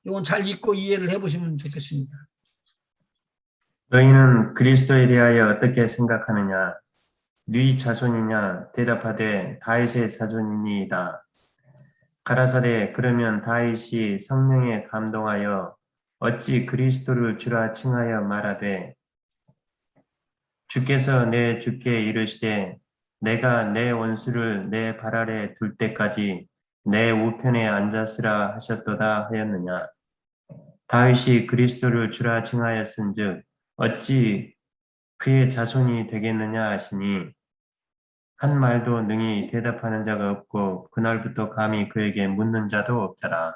이건 잘 읽고 이해를 해보시면 좋겠습니다. 너희는 그리스도에 대하여 어떻게 생각하느냐? 네 자손이냐? 대답하되 다윗의 자손이니이다. 가라사대 그러면 다윗이 성령에 감동하여 어찌 그리스도를 주라 칭하여 말하되 주께서 내 주께 이르시되 내가 내 원수를 내 발 아래 둘 때까지 내 우편에 앉았으라 하셨도다 하였느냐? 다윗이 그리스도를 주라 칭하였은즉 어찌 그의 자손이 되겠느냐 하시니 한 말도 능히 대답하는 자가 없고 그날부터 감히 그에게 묻는 자도 없더라.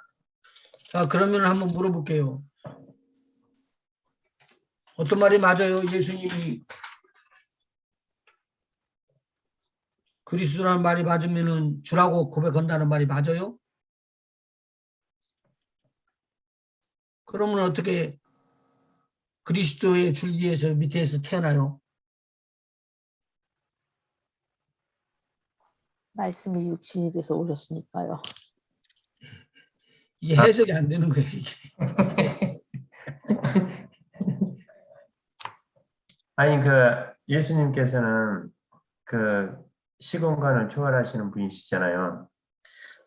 자, 그러면 한번 물어볼게요. 어떤 말이 맞아요? 예수님이 그리스도라는 말이 맞으면은 주라고 고백한다는 말이 맞아요? 그러면 어떻게 그리스도의 줄기에서 밑에서 태어나요? 말씀이 육신이 돼서 오셨으니까요. 이게 해석이 안 되는 거예요. 이게. 아니 그 예수님께서는 그 시공간을 초월하시는 분이시잖아요.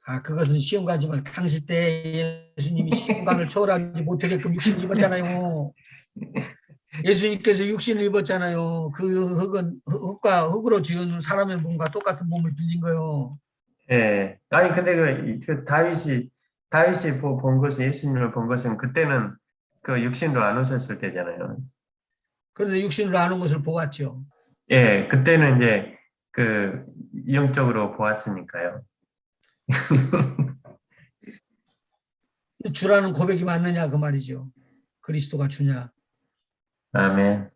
아, 그것은 시험가지만 당시 때 예수님이 시험관을 초월하지 못하게끔 육신을 입었잖아요. 예수님께서 육신을 입었잖아요. 그 흙은 흙으로 지은 사람의 몸과 똑같은 몸을 빌린 거예요. 예. 아니 근데 그 다윗이 본 것은 예수님을 본 것은 그때는 그 육신으로 안 오셨을 때잖아요. 그런데 육신으로 아는 것을 보았죠. 예, 그때는 이제 그 영적으로 보았으니까요. 주라는 고백이 맞느냐 그 말이죠. 그리스도가 주냐. 아멘.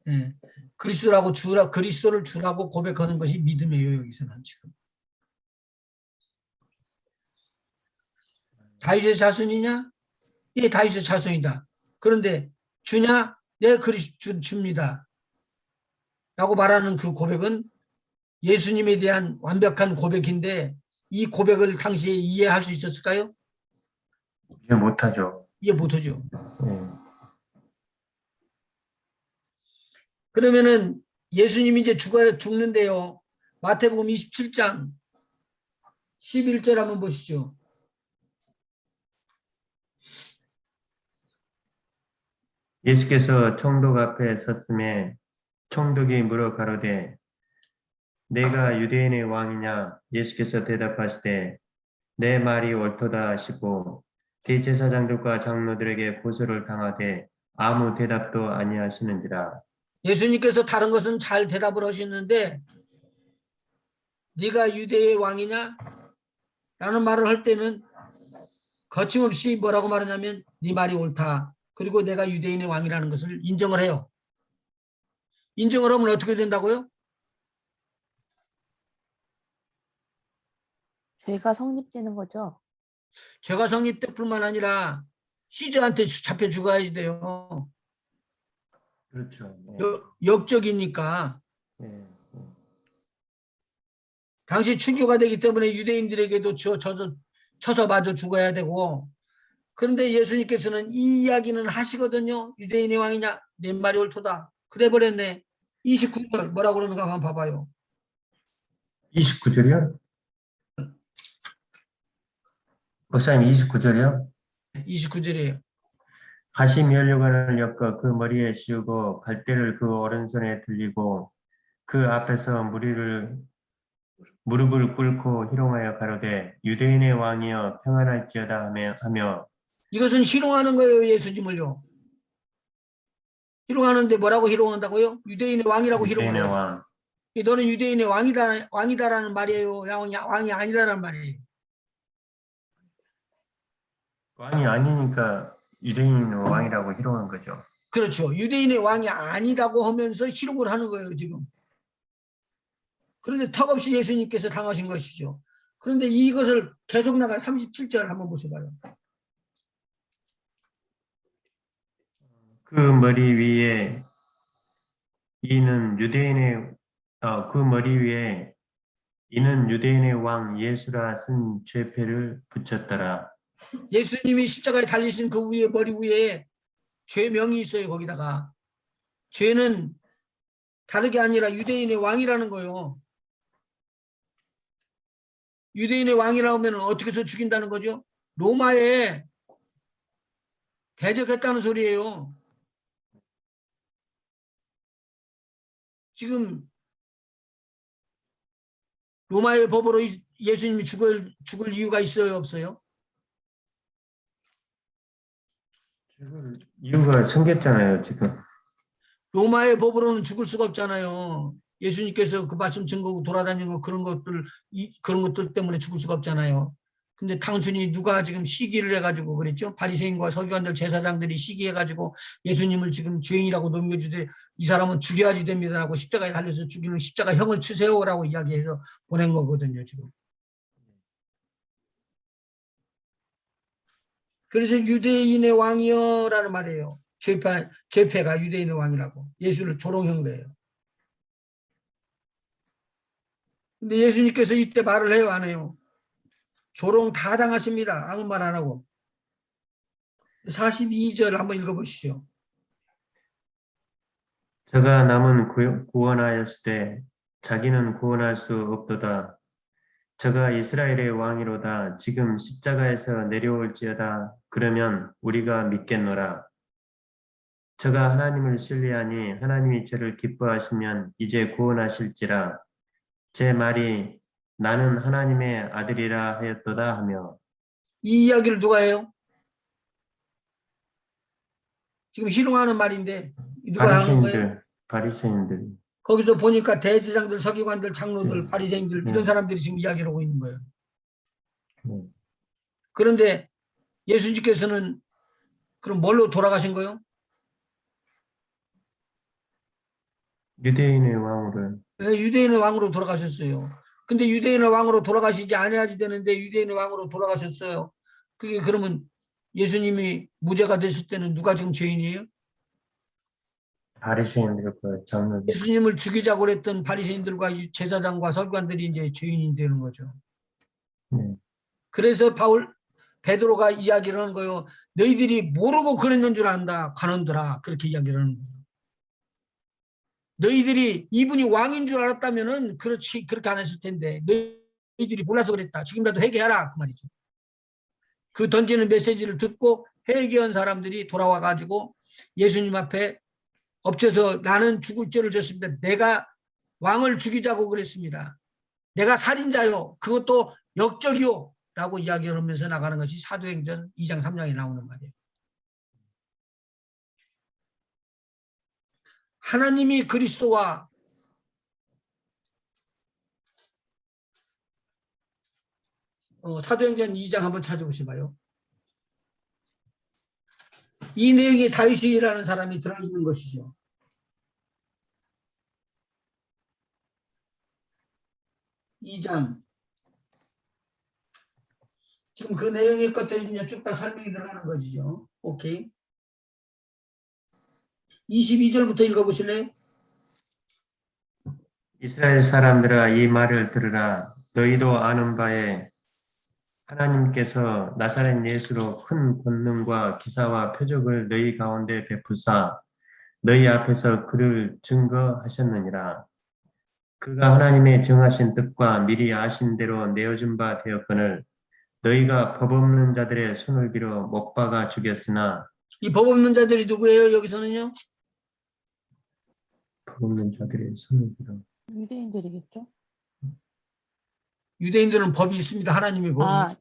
예. 그리스도를 주라고 고백하는 것이 믿음이에요. 여기서는 지금. 다윗의 자손이냐? 예, 다윗의 자손이다. 그런데 주냐? 네, 줍니다. 라고 말하는 그 고백은 예수님에 대한 완벽한 고백인데 이 고백을 당시에 이해할 수 있었을까요? 이해 못하죠. 이해 못하죠. 예. 그러면은 예수님이 이제 죽는데요. 마태복음 27장 11절 한번 보시죠. 예수께서 총독 앞에 섰음에 총독이 물어 가로되 내가 유대인의 왕이냐? 예수께서 대답하시되 내 말이 옳도다 하시고 대제사장들과 장로들에게 고소를 당하되 아무 대답도 아니하시는지라. 예수님께서 다른 것은 잘 대답을 하시는데 네가 유대의 왕이냐? 라는 말을 할 때는 거침없이 뭐라고 말하냐면 네 말이 옳다. 그리고 내가 유대인의 왕이라는 것을 인정을 해요. 인정을 하면 어떻게 된다고요? 죄가 성립되는 거죠. 죄가 성립될 뿐만 아니라 시저한테 잡혀 죽어야지 돼요. 그렇죠. 네. 역적이니까. 네. 당시 추교가 되기 때문에 유대인들에게도 쳐서 맞아 죽어야 되고 그런데 예수님께서는 이 이야기는 하시거든요. 유대인의 왕이냐? 내 말이 옳도다. 그래 버렸네. 29절 뭐라고 그러는가 한번 봐봐요. 29절이요? 목사님 29절이요? 29절이에요. 가시 면류관을 엮어 그 머리에 씌우고 갈대를 그 오른손에 들리고 그 앞에서 무릎을 꿇고 희롱하여 가로되 유대인의 왕이여 평안할지어다 하며 이것은 희롱하는 거예요. 예수님을요. 희롱하는데 뭐라고 희롱한다고요? 유대인의 왕이라고 유대인의 희롱해요. 왕. 너는 유대인의 왕이다라는 말이에요. 왕이 아니다라는 말이에요. 왕이 아니니까 유대인 왕이라고 희롱한 거죠. 그렇죠. 유대인의 왕이 아니라고 하면서 희롱을 하는 거예요. 지금. 그런데 턱없이 예수님께서 당하신 것이죠. 그런데 이것을 계속 나가 37절 한번 보셔봐요. 그 머리 위에 이는 유대인의 그 머리 위에 이는 유대인의 왕 예수라 쓴 죄패를 붙였더라. 예수님이 십자가에 달리신 그 위에 머리 위에 죄명이 있어요. 거기다가 죄는 다르게 아니라 유대인의 왕이라는 거요. 유대인의 왕이라고 하면 어떻게 해서 죽인다는 거죠? 로마에 대적했다는 소리예요. 지금 로마의 법으로 예수님이 죽을 이유가 있어요, 없어요? 죽을 이유가 생겼잖아요, 지금. 로마의 법으로는 죽을 수가 없잖아요. 예수님께서 그 말씀 증거고 돌아다니는 거 그런 것들 때문에 죽을 수가 없잖아요. 근데 단순히 누가 지금 시기를 해가지고 그랬죠? 바리새인과 서기관들 제사장들이 시기해가지고 예수님을 지금 죄인이라고 넘겨주되 이 사람은 죽여야지 됩니다라고 십자가에 달려서 죽이는 십자가형을 치세요라고 이야기해서 보낸 거거든요, 지금. 그래서 유대인의 왕이여라는 말이에요. 죄패가 유대인의 왕이라고. 예수를 조롱한 거예요. 근데 예수님께서 이때 말을 해요, 안 해요? 조롱 다 당하십니다. 아무 말 안 하고. 42절 한번 읽어보시죠. 저가 남은 구원하였을 때 자기는 구원할 수 없도다. 저가 이스라엘의 왕이로다. 지금 십자가에서 내려올지어다. 그러면 우리가 믿겠노라. 저가 하나님을 신뢰하니 하나님이 저를 기뻐하시면 이제 구원하실지라. 제 말이 나는 하나님의 아들이라 하였도다 하며. 이 이야기를 누가 해요? 지금 희롱하는 말인데 누가 하는 거예요? 바리새인들. 거기서 보니까 대제사장들, 서기관들, 장로들, 바리새인들 이런 사람들이 지금 이야기를 하고 있는 거예요. 그런데 예수님께서는 그럼 뭘로 돌아가신 거예요? 유대인의 왕으로. 네, 유대인의 왕으로 돌아가셨어요. 근데 유대인의 왕으로 돌아가시지 않아야지 되는데 유대인의 왕으로 돌아가셨어요. 그게 그러면 예수님이 무죄가 되실 때는 누가 지금 죄인이에요? 바리새인들과 장로들. 예수님을 죽이자고 그랬던 바리새인들과 제사장과 서기관들이 이제 죄인이 되는 거죠. 네. 그래서 베드로가 이야기를 하는 거예요. 너희들이 모르고 그랬는 줄 안다. 관원들아. 그렇게 이야기를 하는 거예요. 너희들이 이분이 왕인 줄 알았다면은 그렇게 안 했을 텐데 너희들이 몰라서 그랬다. 지금이라도 회개하라. 그 말이죠. 그 던지는 메시지를 듣고 회개한 사람들이 돌아와 가지고 예수님 앞에 엎쳐서 나는 죽을 죄를 졌습니다. 내가 왕을 죽이자고 그랬습니다. 내가 살인자요. 그것도 역적이요. 라고 이야기를 하면서 나가는 것이 사도행전 2장 3장에 나오는 말이에요. 하나님이 그리스도와 사도행전 2장 한번 찾아보셔봐요. 이 내용이 다윗이라는 사람이 들어있는 것이죠. 이 장 지금 그 내용의 것들이 이제 쭉 다 설명이 들어가는 것이죠. 오케이. 22절부터 읽어보실래요? 이스라엘 사람들아 이 말을 들으라. 너희도 아는 바에 하나님께서 나사렛 예수로 큰 권능과 기사와 표적을 너희 가운데 베푸사 너희 앞에서 그를 증거하셨느니라. 그가 하나님의 정하신 뜻과 미리 아신 대로 내어준 바 되었거늘 너희가 법 없는 자들의 손을 빌어 못 박아 죽였으나. 이 법 없는 자들이 누구예요? 여기서는요? 법 없는 자들의 손을 빌어. 유대인들이겠죠? 유대인들은 법이 있습니다. 하나님의 법이. 아,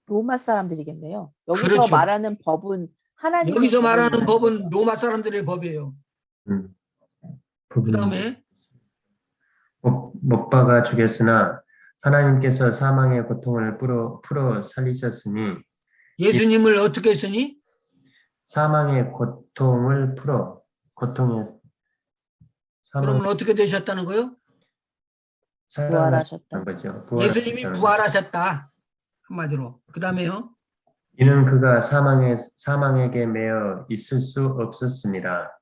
로마 사람들이겠네요. 여기서 그렇죠. 말하는 법은 하나님의 여기서 법을 말하는 법은 거죠. 로마 사람들의 법이에요. 그 다음에 못 박아 죽였으나 하나님께서 사망의 고통을 풀어 살리셨으니. 예수님을 어떻게 했으니? 사망의 고통을 풀어. 그러면 어떻게 되셨다는 거예요? 부활하셨다. 거죠. 예수님이 부활하셨다는 거죠. 부활하셨다. 한마디로. 그 다음에요. 이는 그가 사망에게 매여 있을 수 없었습니다.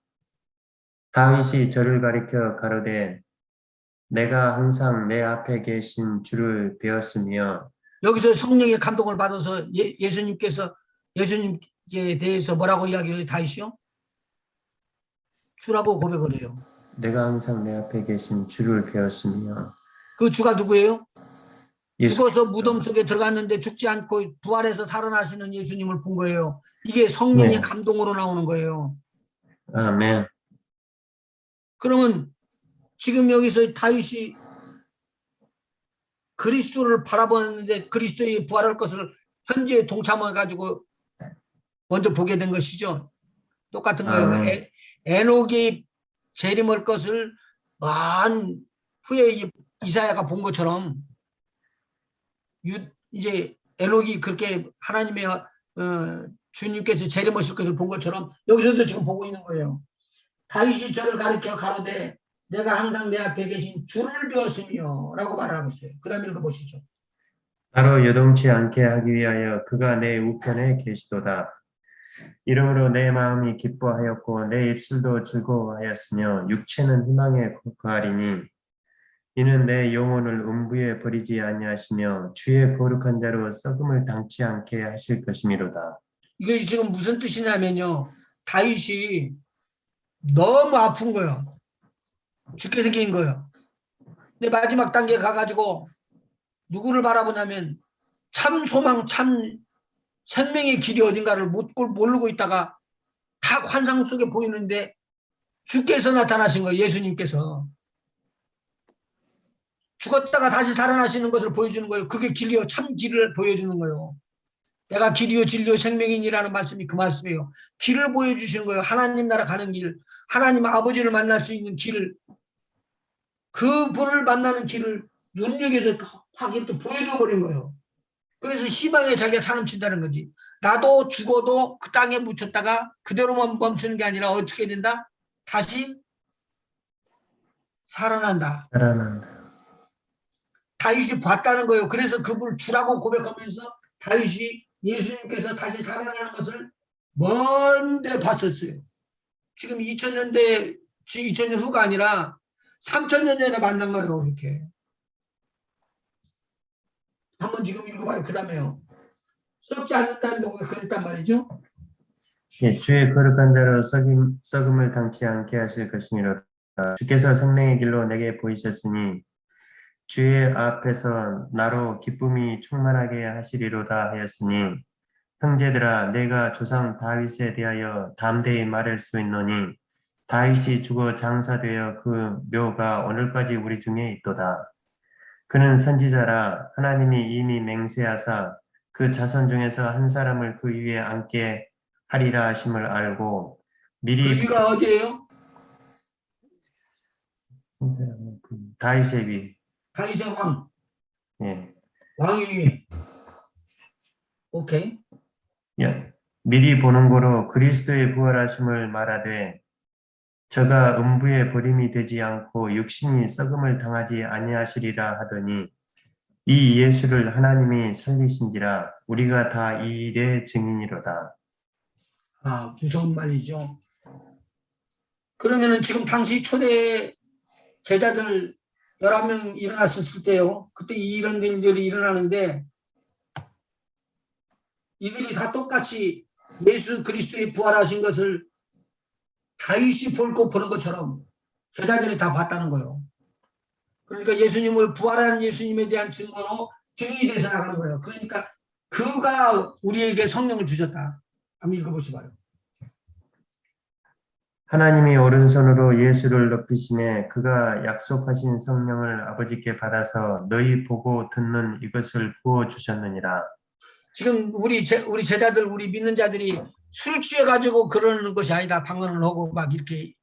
다윗이 저를 가리켜 가로되 내가 항상 내 앞에 계신 주를 배웠으며 여기서 성령의 감동을 받아서 예수님께 대해서 뭐라고 이야기를 다시요? 주라고 고백을 해요. 내가 항상 내 앞에 계신 주를 배웠으며 그 주가 누구예요? 예수 죽어서 무덤 속에 들어갔는데 죽지 않고 부활해서 살아나시는 예수님을 본 거예요. 이게 성령의 네. 감동으로 나오는 거예요. 아멘. 그러면 지금 여기서 다윗이 그리스도를 바라보는데 그리스도의 부활할 것을 현재 동참해 가지고 먼저 보게 된 것이죠. 똑같은 거예요. 아멘. 에녹이 재림할 것을 먼 후에 이사야가 본 것처럼 이제 에녹이 그렇게 하나님의 주님께서 재림하실 것을 본 것처럼 여기서도 지금 보고 있는 거예요. 다윗이 저를 가리켜 가로되 내가 항상 내 앞에 계신 주를 배웠으며 라고 말을 하고 있어요. 그 다음에 읽어보시죠. 나로 요동치 않게 하기 위하여 그가 내 우편에 계시도다. 이러므로 내 마음이 기뻐하였고 내 입술도 즐거워하였으며 육체는 희망에 거하리니 이는 내 영혼을 음부에 버리지 아니하시며 주의 거룩한 자로 썩음을 당치 않게 하실 것이미로다. 이게 지금 무슨 뜻이냐면요. 다윗이 너무 아픈 거예요. 죽게 생긴 거예요. 근데 마지막 단계에 가가지고 누구를 바라보냐면 참 소망, 참 생명의 길이 어딘가를 모르고 있다가 다 환상 속에 보이는데 주께서 나타나신 거예요. 예수님께서. 죽었다가 다시 살아나시는 것을 보여주는 거예요. 그게 길이요. 참 길을 보여주는 거예요. 내가 길이요 진리요 생명이니라는 말씀이 그 말씀이에요. 길을 보여주시는 거예요. 하나님 나라 가는 길, 하나님 아버지를 만날 수 있는 길을, 그분을 만나는 길을 눈여겨서 확 이렇게 보여줘 버린 거예요. 그래서 희망에 자기가 사람친다는 거지. 나도 죽어도 그 땅에 묻혔다가 그대로만 멈추는 게 아니라 어떻게 된다? 다시 살아난다. 살아난다. 다윗이 봤다는 거예요. 그래서 그분을 주라고 고백하면서 다윗이 예수님께서 다시 살아나는 것을 먼데 봤었어요. 지금 2000년 후가 아니라 3000년 전에 만난 거예요. 이렇게. 한번 지금 읽어봐요. 그 다음에요. 썩지 않는다는 거 그랬단 말이죠. 예, 주의 거룩한 자로 썩음을 당치 않게 하실 것이미로다. 주께서 생명의 길로 내게 보이셨으니 주의 앞에서 나로 기쁨이 충만하게 하시리로다 하였으니 형제들아 내가 조상 다윗에 대하여 담대히 말할 수 있노니 다윗이 죽어 장사되어 그 묘가 오늘까지 우리 중에 있도다. 그는 선지자라 하나님이 이미 맹세하사 그 자손 중에서 한 사람을 그 위에 앉게 하리라 하심을 알고 그 미리 위가 어디예요? 다윗의 위, 다윗의 왕. 예. 왕위 위에. 오케이. 예. 미리 보는 거로 그리스도의 부활하심을 말하되 저가 음부에 버림이 되지 않고 육신이 썩음을 당하지 아니하시리라 하더니 이 예수를 하나님이 살리신지라 우리가 다 이 일의 증인이로다. 아, 무서운 말이죠. 그러면은 지금 당시 초대 제자들 11명 일어났었을 때요. 그때 이런 일들이 일어나는데 이들이 다 똑같이 예수 그리스도의 부활하신 것을 다윗이 보는 것처럼 제자들이 다 봤다는 거예요. 그러니까 예수님을 부활한 예수님에 대한 증거로 증인이 돼서 나가는 거예요. 그러니까 그가 우리에게 성령을 주셨다. 한번 읽어보시 봐요. 하나님이 오른손으로 예수를 높이시매 그가 약속하신 성령을 아버지께 받아서 너희 보고 듣는 이것을 부어 주셨느니라. 지금 우리 제자들, 우리 믿는 자들이 술 취해가지고 그러는 것이 아니다. 방언을 하고 막 이렇게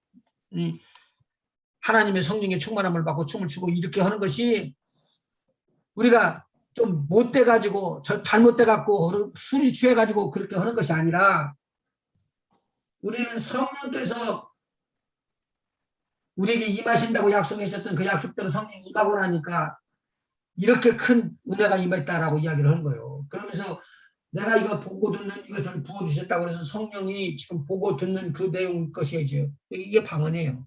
하나님의 성령의 충만함을 받고 춤을 추고 이렇게 하는 것이 우리가 좀 못돼가지고 잘못돼갖고 술이 취해가지고 그렇게 하는 것이 아니라 우리는 성령께서 우리에게 임하신다고 약속하셨던 그 약속대로 성령이 임하고 나니까 이렇게 큰 은혜가 임했다라고 이야기를 하는 거예요. 그러면서 내가 이거 보고 듣는 이것을 부어주셨다고 해서 성령이 지금 보고 듣는 그 내용 것이죠. 이게 방언이에요.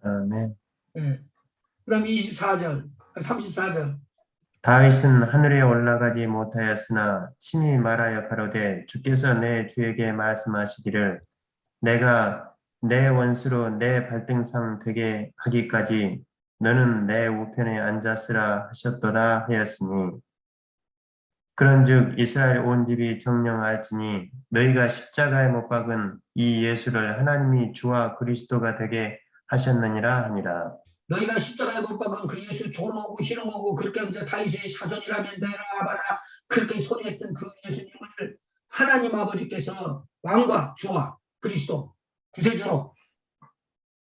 아멘. 예. 그 다음에 24절, 34절. 다윗은 하늘에 올라가지 못하였으나 친히 말하여 가로되 주께서 내 주에게 말씀하시기를 내가 내 원수로 내 발등상 되게 하기까지 너는 내 우편에 앉았으라 하셨도다 하였으니 그런즉 이스라엘 온 집이 정령 알지니 너희가 십자가에 못 박은 이 예수를 하나님이 주와 그리스도가 되게 하셨느니라 하니라. 너희가 십자가에 못 박은 그 예수 조롱하고 희롱하고 그렇게 하면서 다윗의 사전이라면 내려와봐라 그렇게 소리했던 그 예수님을 하나님 아버지께서 왕과 주와 그리스도 구세주로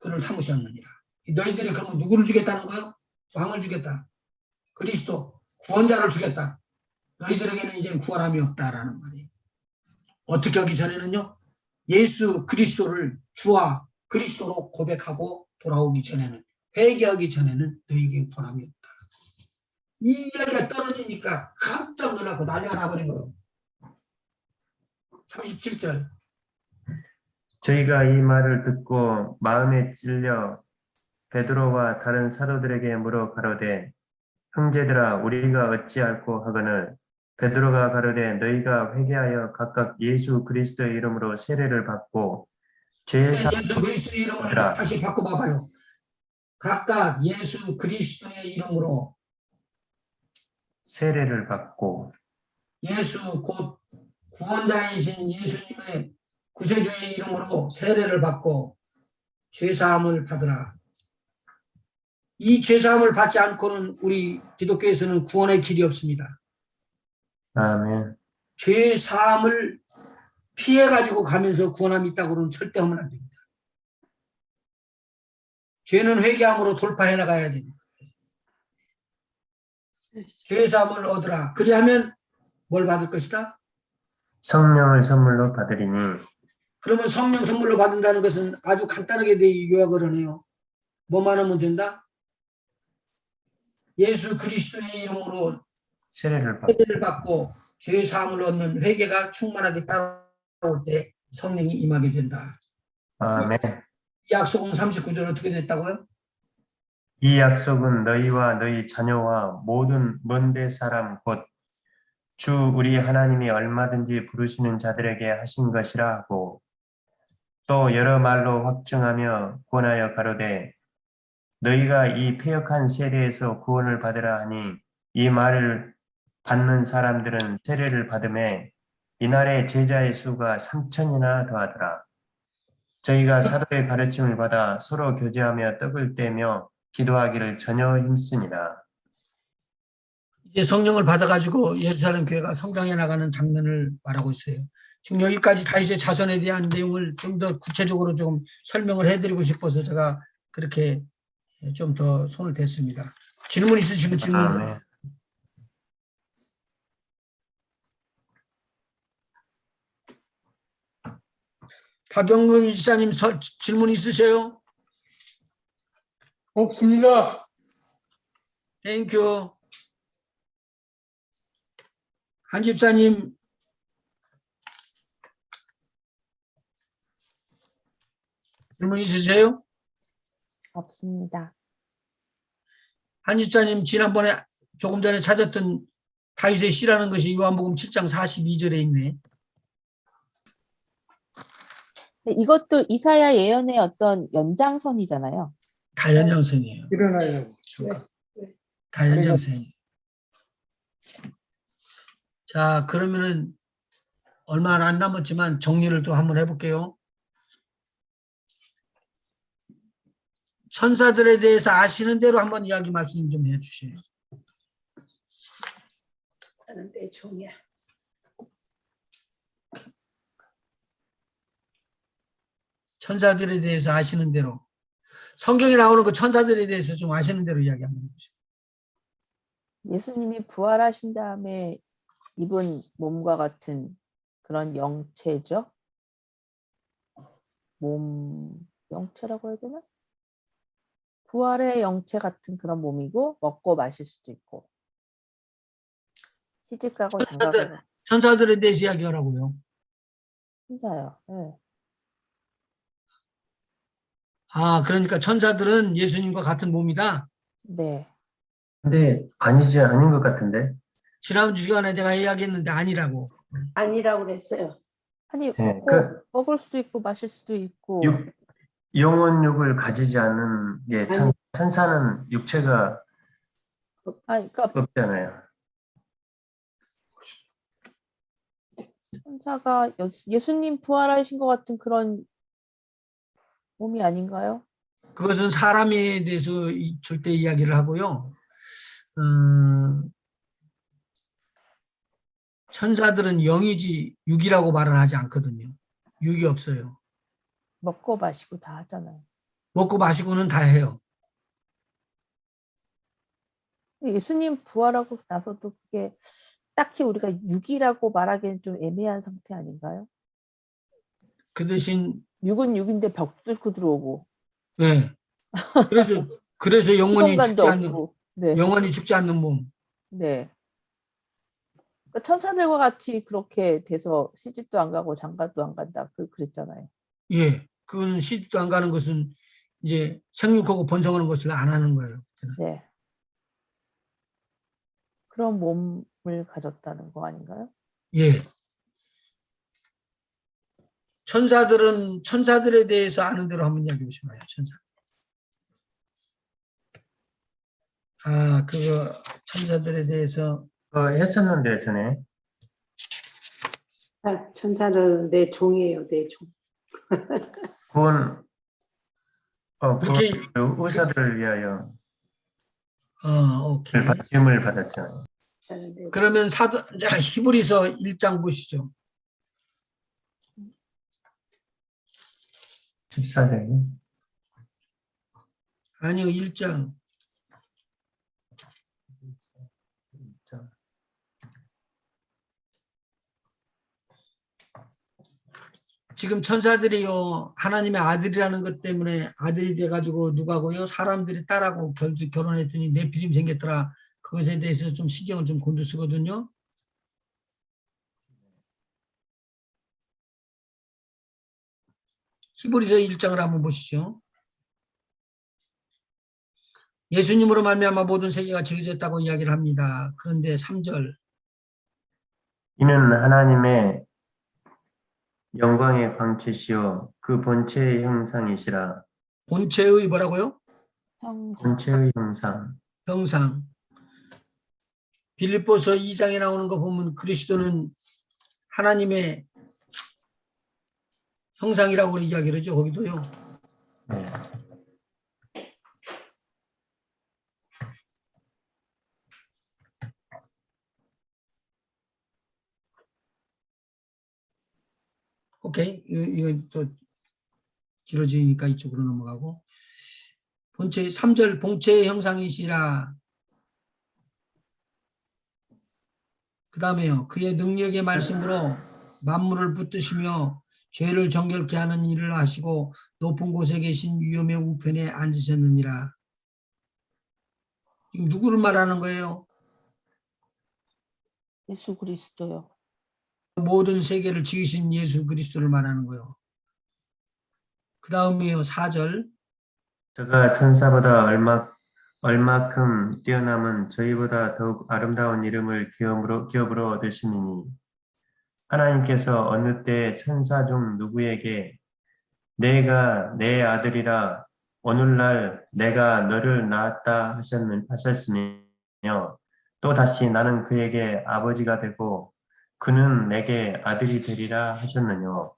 그를 삼으셨느니라. 너희들이 그러면 누구를 주겠다는 거예요? 왕을 주겠다. 그리스도 구원자를 주겠다. 너희들에게는 이제는 구원함이 없다라는 말이에요. 어떻게 하기 전에는요. 예수 그리스도를 주와 그리스도로 고백하고 돌아오기 전에는 회개하기 전에는 너희에게 구원함이 없다. 이 이야기가 떨어지니까 깜짝 놀라고 난리가 나버린 거예요. 37절. 저희가 이 말을 듣고 마음에 찔려 베드로와 다른 사도들에게 물어 가로되 형제들아 우리가 어찌할꼬 하거늘 베드로가 가로되 너희가 회개하여 각각 예수 그리스도의 이름으로 세례를 받고 죄의 예수 그리스도의 이름을 받으라. 다시 바꿔봐봐요. 각각 예수 그리스도의 이름으로 세례를 받고 예수 곧 구원자이신 예수님의 구세주의 이름으로 세례를 받고 죄사함을 받으라. 이 죄사함을 받지 않고는 우리 기독교에서는 구원의 길이 없습니다. 아멘. 죄사함을 피해가지고 가면서 구원함이 있다고는 절대 하면 안 됩니다. 죄는 회개함으로 도파해 나가야 됩니다. 죄사함을 얻으라. 그리하면 뭘 받을 것이다? 성령을 선물로 받으리니 그러면 성령 선물로 받는다는 것은 아주 간단하게 요약을 하네요. 뭐만 하면 된다? 예수 그리스도의 이름으로 세례를 받고 세례를 받고 죄 사함을 얻는 회개가 충만하게 따라올 때 성령이 임하게 된다. 아멘. 이 약속은 39절 어떻게 됐다고요? 이 약속은 너희와 너희 자녀와 모든 먼데 사람 곧 주 우리 하나님이 얼마든지 부르시는 자들에게 하신 것이라 하고 또 여러 말로 확증하며 권하여 가로되 너희가 이 패역한 세대에서 구원을 받으라 하니 이 말을 받는 사람들은 세례를 받음에 이날의 제자의 수가 3,000이나 더하더라. 저희가 사도의 가르침을 받아 서로 교제하며 떡을 떼며 기도하기를 전혀 힘쓰니라. 이제 성령을 받아가지고 예루살렘 교회가 성장해 나가는 장면을 말하고 있어요. 지금 여기까지 다윗의 자손에 대한 내용을 좀 더 구체적으로 좀 설명을 해드리고 싶어서 제가 그렇게 좀 더 손을 댔습니다. 질문 있으시면 질문. 아멘. 박영근 지사님 질문 있으세요? 없습니다. 땡큐. 한 집사님 질문 있으세요? 없습니다. 한 집사님 지난번에 조금 전에 찾았던 다윗의 시라는 것이 요한복음 7장 42절에 있네. 이것도 이사야 예언의 어떤 연장선이잖아요. 다연장선이에요. 일어나려고 잠깐. 다연장선이에요. 자, 그러면은 얼마 안 남았지만 정리를 또 한번 해볼게요. 천사들에 대해서 아시는 대로 한번 이야기 말씀 좀 해주세요. 나는 내 종이야. 천사들에 대해서 아시는 대로. 성경에 나오는 그 천사들에 대해서 좀 아시는 대로 이야기 한번 해보세요. 예수님이 부활하신 다음에 입은 몸과 같은 그런 영체죠. 몸 영체라고 해야 되나? 부활의 영체 같은 그런 몸이고 먹고 마실 수도 있고 시집 가고 장가 가고 천사들에 대해서 이야기하라고요. 혼자요. 네. 아, 그러니까 천사들은 예수님과 같은 몸이다. 네. 근데 아닌 것 같은데. 지난주 시간에 제가 이야기했는데 아니라고. 아니라고 그랬어요. 아니 네, 그 먹을 수도 있고 마실 수도 있고 영혼육을 가지지 않는 게 아니. 천사는 육체가 그러니까 없잖아요. 천사가 예수님 부활하신 것 같은 그런 몸이 아닌가요? 그것은 사람에 대해서 줄 때 이야기를 하고요. 음, 천사들은 영이지 육이라고 말을 하지 않거든요. 육이 없어요. 먹고 마시고 다 하잖아요. 먹고 마시고는 다 해요. 예수님 부활하고 나서도 그게 딱히 우리가 육이라고 말하기엔 좀 애매한 상태 아닌가요? 그 대신 육은 육인데 벽 뚫고 들어오고 예. 그래서 시공간도 없고 네. 영원히 죽지 않는 몸. 네. 그러니까 천사들과 같이 그렇게 돼서 시집도 안 가고 장가도 안 간다 그랬잖아요. 예. 그건 시집도 안 가는 것은 이제 생육하고 번성하는 것을 안 하는 거예요. 네. 그런 몸을 가졌다는 거 아닌가요? 예. 천사들에 대해서 아는 대로 한번 이야기해 보시면 천사. 아, 그거 천사들에 대해서 했었는데 전에. 천사는 내 종이에요, 내 종. 그건 그렇게 의사들을 위하여 오케이. 지음을 받았죠. 천사는 내 종. 그러면 히브리서 1장 보시죠. 14장. 아니요, 1장. 지금 천사들이요, 하나님의 아들이라는 것 때문에 아들이 돼가지고 누가고요, 사람들이 딸하고 결혼했더니 네피림 생겼더라. 그것에 대해서 좀 신경을 좀 곤두쓰거든요. 히브리서 1장을 한번 보시죠. 예수님으로 말미암아 모든 세계가 지어졌다고 이야기를 합니다. 그런데 3절. 이는 하나님의 영광의 광채시요 그 본체의 형상이시라. 본체의 뭐라고요? 본체의 형상. 형상. 빌립보서 2장에 나오는 거 보면 그리스도는 하나님의 형상이라고 이야기를 하죠. 거기도요. 네. 오케이. 이거 또 길어지니까 이쪽으로 넘어가고. 본체 3절 본체의 형상이시라. 그 다음에요. 그의 능력의 말씀으로 만물을 붙드시며 죄를 정결케 하는 일을 하시고 높은 곳에 계신 위엄의 우편에 앉으셨느니라. 지금 누구를 말하는 거예요? 예수 그리스도요. 모든 세계를 지으신 예수 그리스도를 말하는 거예요. 그 다음에요. 4절. 저가 천사보다 얼마큼 뛰어남은 저희보다 더욱 아름다운 이름을 기업으로 얻으시니 하나님께서 어느 때 천사 중 누구에게 내가 내 아들이라 오늘날 내가 너를 낳았다 하셨으며 또 다시 나는 그에게 아버지가 되고 그는 내게 아들이 되리라 하셨느뇨.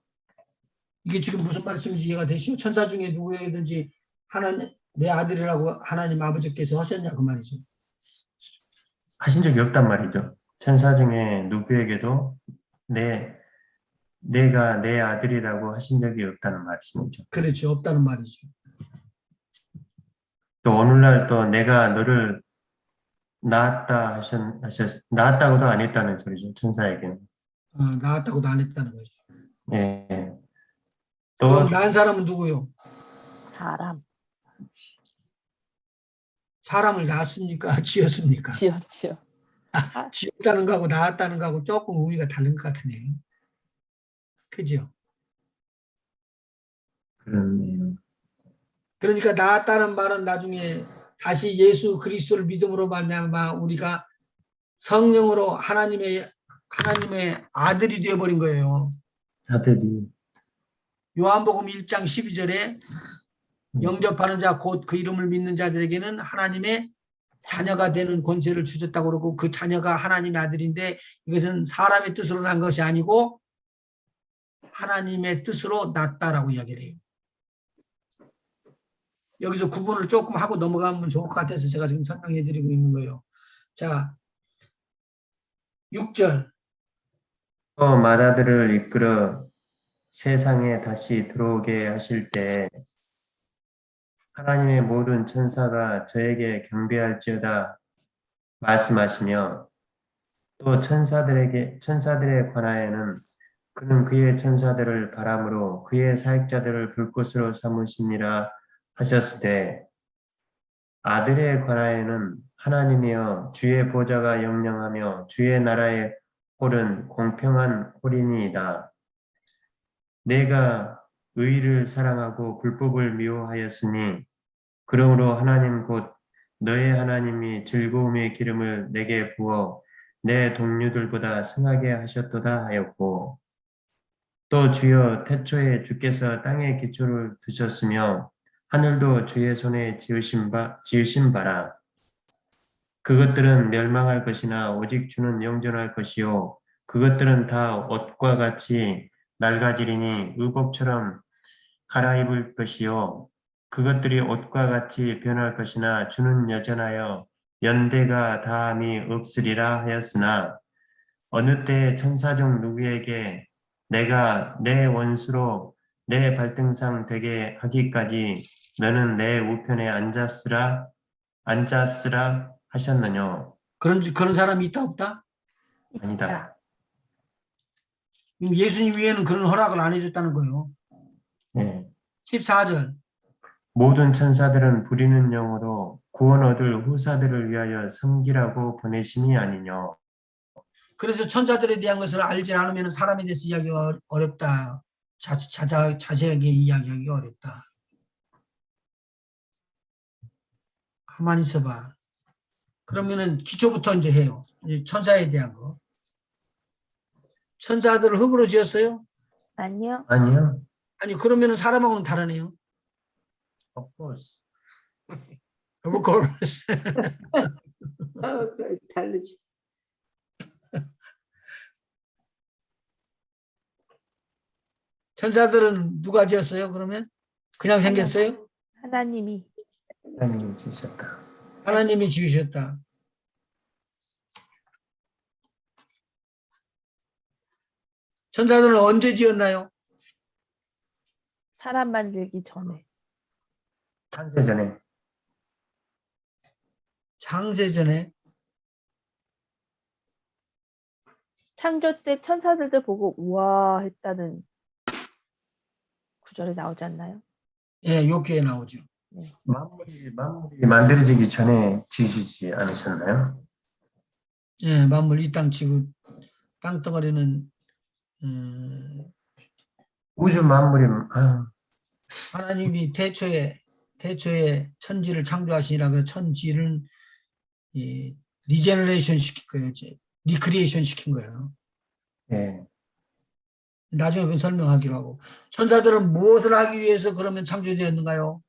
이게 지금 무슨 말씀인지 이해가 되시죠? 천사 중에 누구에게든지 하나님 내 아들이라고 하나님 아버지께서 하셨냐 그 말이죠. 하신 적이 없단 말이죠. 천사 중에 누구에게도 내가 내 아들이라고 하신 적이 없다는 말씀이죠. 그렇죠. 없다는 말이죠. 또 오늘날 또 내가 너를 낳았다고도 안 했다는 소리죠. 천사에게는. 나왔다고도 안 했다는 거죠. 예. 또 그럼 낳은 사람은 누구요? 사람. 사람을 낳았습니까? 지었습니까? 지었지요. 지었다는 거하고 낳았다는 거하고 조금 의미가 다른 것 같으네요. 그죠? 그렇네요. 그러니까 낳았다는 말은 나중에 다시 예수 그리스도를 믿음으로 말미암아 우리가 성령으로 하나님의 아들이 되어버린 거예요. 아들이 요한복음 1장 12절에 영접하는 자 곧 그 이름을 믿는 자들에게는 하나님의 자녀가 되는 권세를 주셨다고 그러고 그 자녀가 하나님의 아들인데 이것은 사람의 뜻으로 난 것이 아니고 하나님의 뜻으로 났다라고 이야기를 해요. 여기서 구분을 조금 하고 넘어가면 좋을 것 같아서 제가 지금 설명해 드리고 있는 거예요. 자, 6절. 또 맏아들을 이끌어 세상에 다시 들어오게 하실 때 하나님의 모든 천사가 저에게 경배할지어다 말씀하시며 또 천사들에 관하여는 그는 그의 천사들을 바람으로 그의 사역자들을 불꽃으로 삼으시니라 하셨을 때 아들에 관하여는 하나님이여 주의 보좌가 영영하며 주의 나라의 홀은 공평한 홀이니이다. 내가 의를 사랑하고 불법을 미워하였으니 그러므로 하나님 곧 너의 하나님이 즐거움의 기름을 내게 부어 내 동료들보다 승하게 하셨도다 하였고 또 주여 태초에 주께서 땅의 기초를 두셨으며 하늘도 주의 손에 지으신 바라 그것들은 멸망할 것이나 오직 주는 영존할 것이요 그것들은 다 옷과 같이 낡아지리니 의복처럼 갈아입을 것이요 그것들이 옷과 같이 변할 것이나 주는 여전하여 연대가 다함이 없으리라 하였으나 어느 때 천사 중 누구에게 내가 내 원수로 내 발등상 되게 하기까지 너는 내 우편에 앉았으라 하셨느뇨. 그런 사람이 있다 없다? 아니다. 예수님 위에는 그런 허락을 안 해줬다는 거예요. 네. 14절. 모든 천사들은 부리는 영으로 구원 얻을 후사들을 위하여 섬기라고 보내심이 아니뇨. 그래서 천사들에 대한 것을 알지 않으면 사람에 대해서 이야기가 어렵다. 자세하게 이야기하기 어렵다. 가만히 있어봐. 그러면은 기초부터 이제 해요. 이제 천사에 대한 거. 천사들을 흙으로 지었어요? 아니요. 아니요. 아니 그러면은 사람하고는 다르네요. Of course. Of course. 다르지. 천사들은 누가 지었어요? 그러면 그냥 생겼어요? 하나님이 하나님이 지으셨다. 하나님이 지으셨다. 천사들은 언제 지었나요? 사람 만들기 전에. 창세 전에. 창세전에. 창조 때 천사들도 보고 우와 했다는 구절이 나오지 않나요? 예, 욥기에 나오죠. 만물이 만들어지기 전에 지으시지 않으셨나요? 예, 만물 이 땅 지구 땅덩어리는 우주 만물이 하나님이 태초에 천지를 창조하시니라 그 천지를 리제너레이션 시킨 거예요. 이제 리크리에이션 시킨 거예요. 예. 나중에 그 설명하기로 하고. 천사들은 무엇을 하기 위해서 그러면 창조되었는가요?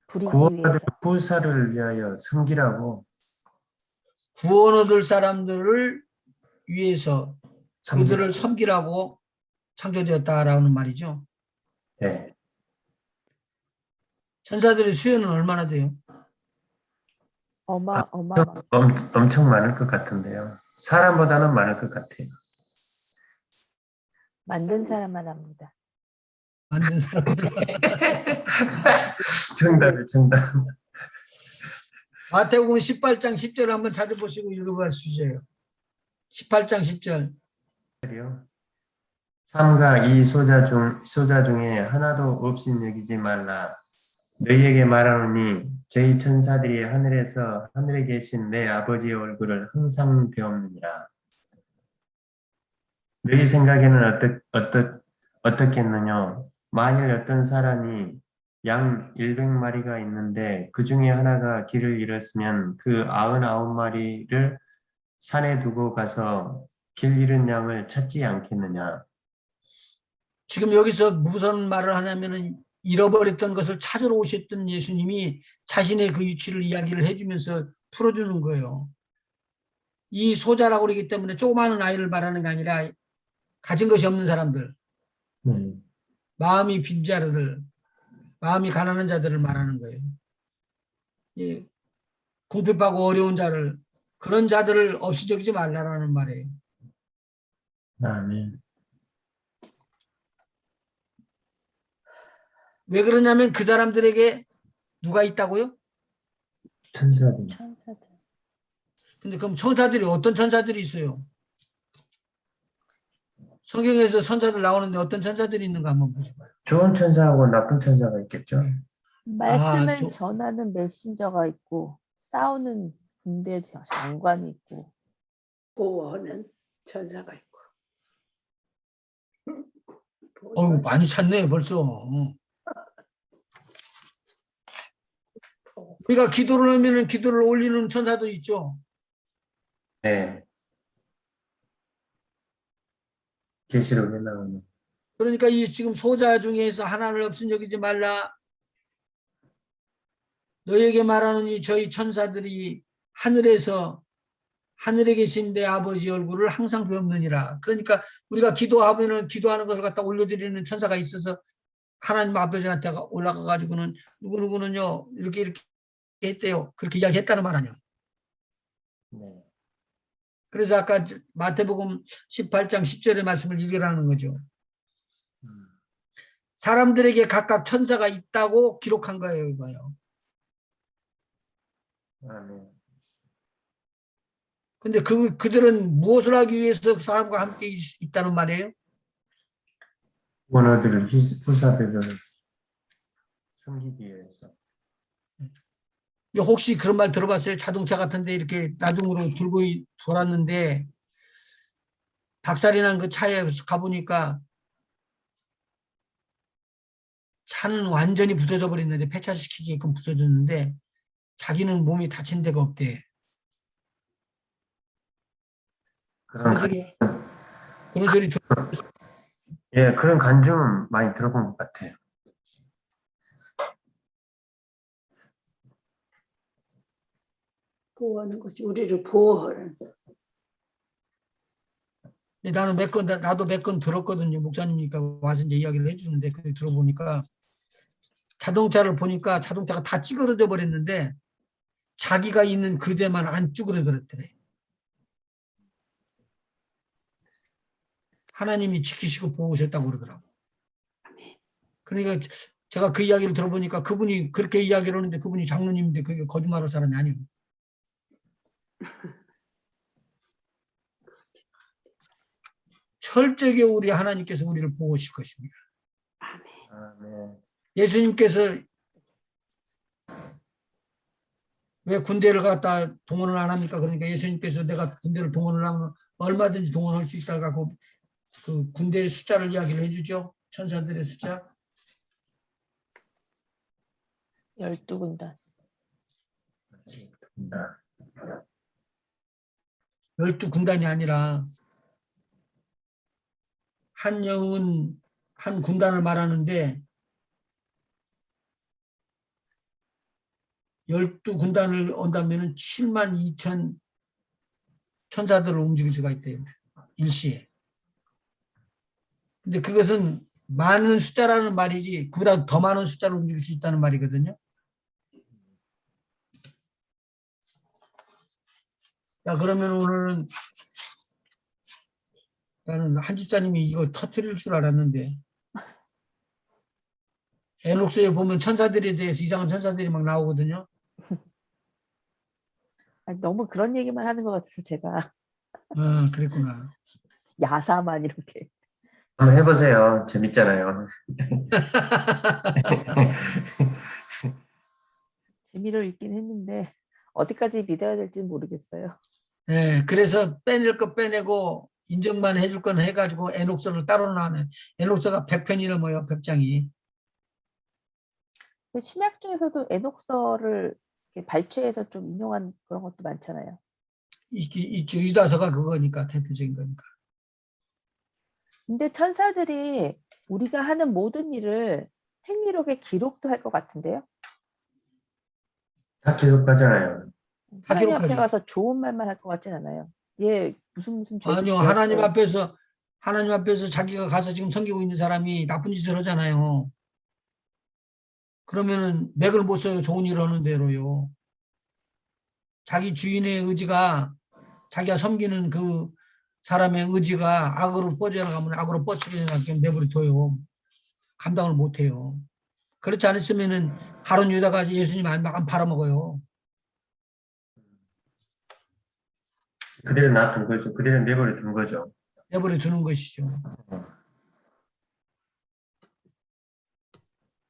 부리기 구원 위해서. 후사를 위하여 섬기라고 구원 얻을 사람들을 위해서 그들을 섬기라고. 섬기라고 창조되었다라는 말이죠. 예. 천사들의 수요는 얼마나 돼요? 어마어마. 엄청 많을 것 같은데요. 사람보다는 많을 것 같아요. 만든 사람만 합니다. 만든 사람들. 정답. 마태복음 18장 10절 한번 찾아보시고 읽어봐 주세요. 18장 10절. 삼가 이 소자 중에 하나도 없인 여기지 말라. 너희에게 말하노니 저희 천사들이 하늘에 계신 내 아버지의 얼굴을 항상 배웁느니라. 너희 생각에는 어떻겠느냐? 만일 어떤 사람이 양 100마리가 있는데 그 중에 하나가 길을 잃었으면 그 99마리를 산에 두고 가서 길 잃은 양을 찾지 않겠느냐? 지금 여기서 무슨 말을 하냐면은 잃어버렸던 것을 찾으러 오셨던 예수님이 자신의 그 위치를 이야기를 해주면서 풀어주는 거예요. 이 소자라고 그러기 때문에 조그마한 아이를 말하는 게 아니라 가진 것이 없는 사람들, 마음이 빈 자들, 마음이 가난한 자들을 말하는 거예요. 예, 궁핍하고 어려운 자를, 그런 자들을 없이 적이지 말라라는 말이에요. 아멘. 왜 그러냐면 그 사람들에게 누가 있다고요? 천사들. 천사들. 근데 그럼 천사들이 어떤 천사들이 있어요? 성경에서 천사들 나오는데 어떤 천사들이 있는가 한번 보셔봐요. 좋은 천사하고 나쁜 천사가 있겠죠? 말씀을 저- 전하는 메신저가 있고 싸우는 군대 장관이 있고 보호하는 천사가 있고. 어우, 많이 찾네 벌써. 우리가 기도를 하면은 기도를 올리는 천사도 있죠. 네. 계시록에 나오는. 그러니까 이 지금 소자 중에서 하나를 없인 여기지 말라. 너에게 말하는 이 저희 천사들이 하늘에 계신 내 아버지 얼굴을 항상 배우느니라. 그러니까 우리가 기도하면은 기도하는 것을 갖다 올려드리는 천사가 있어서 하나님 아버지한테 올라가 가지고는 누구누구는요 이렇게 했대요. 그렇게 이야기했다는 말 아니야. 네. 그래서 아까 마태복음 18장 10절의 말씀을 읽으라는 거죠. 사람들에게 각각 천사가 있다고 기록한 거예요, 이거요. 아멘. 근데 그들은 무엇을 하기 위해서 사람과 함께 있다는 말이에요? 원어들을 후사들을 섬기기 위해서. 혹시 그런 말 들어봤어요? 자동차 같은데 이렇게 나중으로 들고 돌았는데 박살이 난 그 차에 가보니까 차는 완전히 부서져 버렸는데 폐차시키게끔 부서졌는데 자기는 몸이 다친 데가 없대. 그런 그런 소리 들 예, 그런 간증은 많이 들어본 것 같아요. 보호하는 것이 우리를 보호하는. 나도 몇 건 들었거든요. 목사님이니까 와서 이제 이야기를 해주는데 그 들어보니까 자동차를 보니까 자동차가 다 찌그러져 버렸는데 자기가 있는 그대만 안 찌그러졌더래. 하나님이 지키시고 보호하셨다고 그러더라고. 그러니까 제가 그 이야기를 들어보니까 그분이 그렇게 이야기를 하는데 그분이 장로님인데 그게 거짓말할 사람이 아니에요. 철저하게 우리 하나님께서 우리를 보호하실 것입니다. 아멘. 예수님께서 왜 군대를 갖다 동원을 안 합니까? 그러니까 예수님께서 내가 군대를 동원을 하면 얼마든지 동원할 수 있다고 하고 그 군대의 숫자를 이야기를 해주죠. 천사들의 숫자. 12군단. 12군단이 아니라 한 영은 한 군단을 말하는데 12군단을 온다면 7만 2천 천사들을 움직일 수가 있대요. 일시에. 근데 그것은 많은 숫자라는 말이지 그보다 더 많은 숫자를 움직일 수 있다는 말이거든요. 야, 그러면 오늘은 나는 한 집사님이 이거 터뜨릴 줄 알았는데 에녹스에 보면 천사들에 대해서 이상한 천사들이 막 나오거든요. 아니, 너무 그런 얘기만 하는 것 같아서 제가 그랬구나. 야사만 이렇게. 한번 해보세요. 재밌잖아요. 재미로 읽긴 했는데 어디까지 믿어야 될지 모르겠어요. 예, 그래서 빼낼 거 빼내고 인정만 해줄 건 해가지고 에녹서를 따로 나네. 에녹서가 100편이 넘어요, 100장이. 신약 중에서도 에녹서를 이렇게 발췌해서 좀 인용한 그런 것도 많잖아요. 있죠. 유다서가 그거니까, 대표적인 거니까. 근데 천사들이 우리가 하는 모든 일을 행위록에 기록도 할 것 같은데요. 다 기록하잖아요. 하나님 앞에 기록하죠. 가서 좋은 말만 할 것 같진 않아요. 얘 무슨 죄도 아니요, 지었어. 하나님 앞에서 자기가 가서 지금 섬기고 있는 사람이 나쁜 짓을 하잖아요. 그러면은 맥을 못 써요. 좋은 일을 하는 대로요. 자기 주인의 의지가, 자기가 섬기는 그 사람의 의지가 악으로 뻗어나가면 악으로 뻗쳐나가면 내버려둬요. 감당을 못해요. 그렇지 않았으면은 가룟 유다가 예수님 안 팔아먹어요. 그대로 놔둔 거죠. 그대로 내버려 둔 거죠. 내버려두는 것이죠.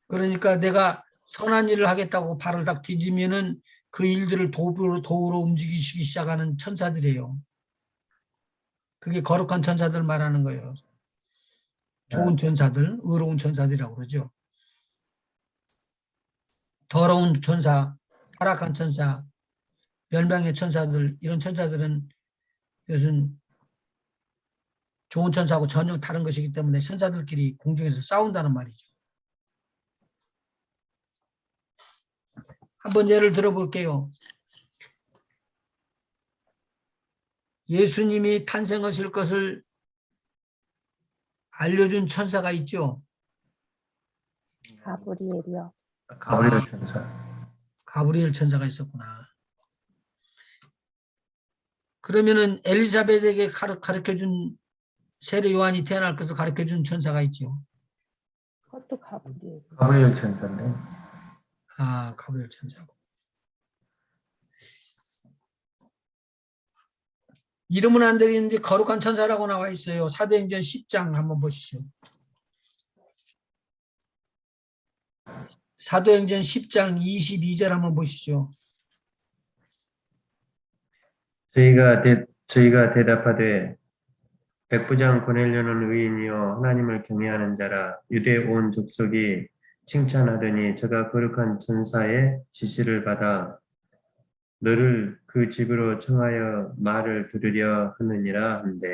그러니까 내가 선한 일을 하겠다고 발을 딱 디디면은 그 일들을 도구로 움직이기 시작하는 천사들이에요. 그게 거룩한 천사들 말하는 거예요. 좋은 천사들, 의로운 천사들이라고 그러죠. 더러운 천사, 타락한 천사, 멸망의 천사들, 이런 천사들은 이것은 좋은 천사하고 전혀 다른 것이기 때문에 천사들끼리 공중에서 싸운다는 말이죠. 한번 예를 들어볼게요. 예수님이 탄생하실 것을 알려준 천사가 있죠. 가브리엘이요. 가브리엘 천사. 가브리엘 천사가 있었구나. 그러면은 엘리사벳에게 가르쳐준 세례 요한이 태어날 것을 가르쳐준 천사가 있죠. 그것도 가브리엘. 가브리엘 천사인데. 아, 가브리엘 천사고. 이름은 안 되겠는데 거룩한 천사라고 나와 있어요. 사도행전 10장 한번 보시죠. 사도행전 10장 22절 한번 보시죠. 저희가 대답하되 백부장 고넬료는 의인이요 하나님을 경외하는 자라 유대 온 족속이 칭찬하더니 저가 거룩한 천사의 지시를 받아 너를 그 집으로 청하여 말을 들으려 하느니라 한데.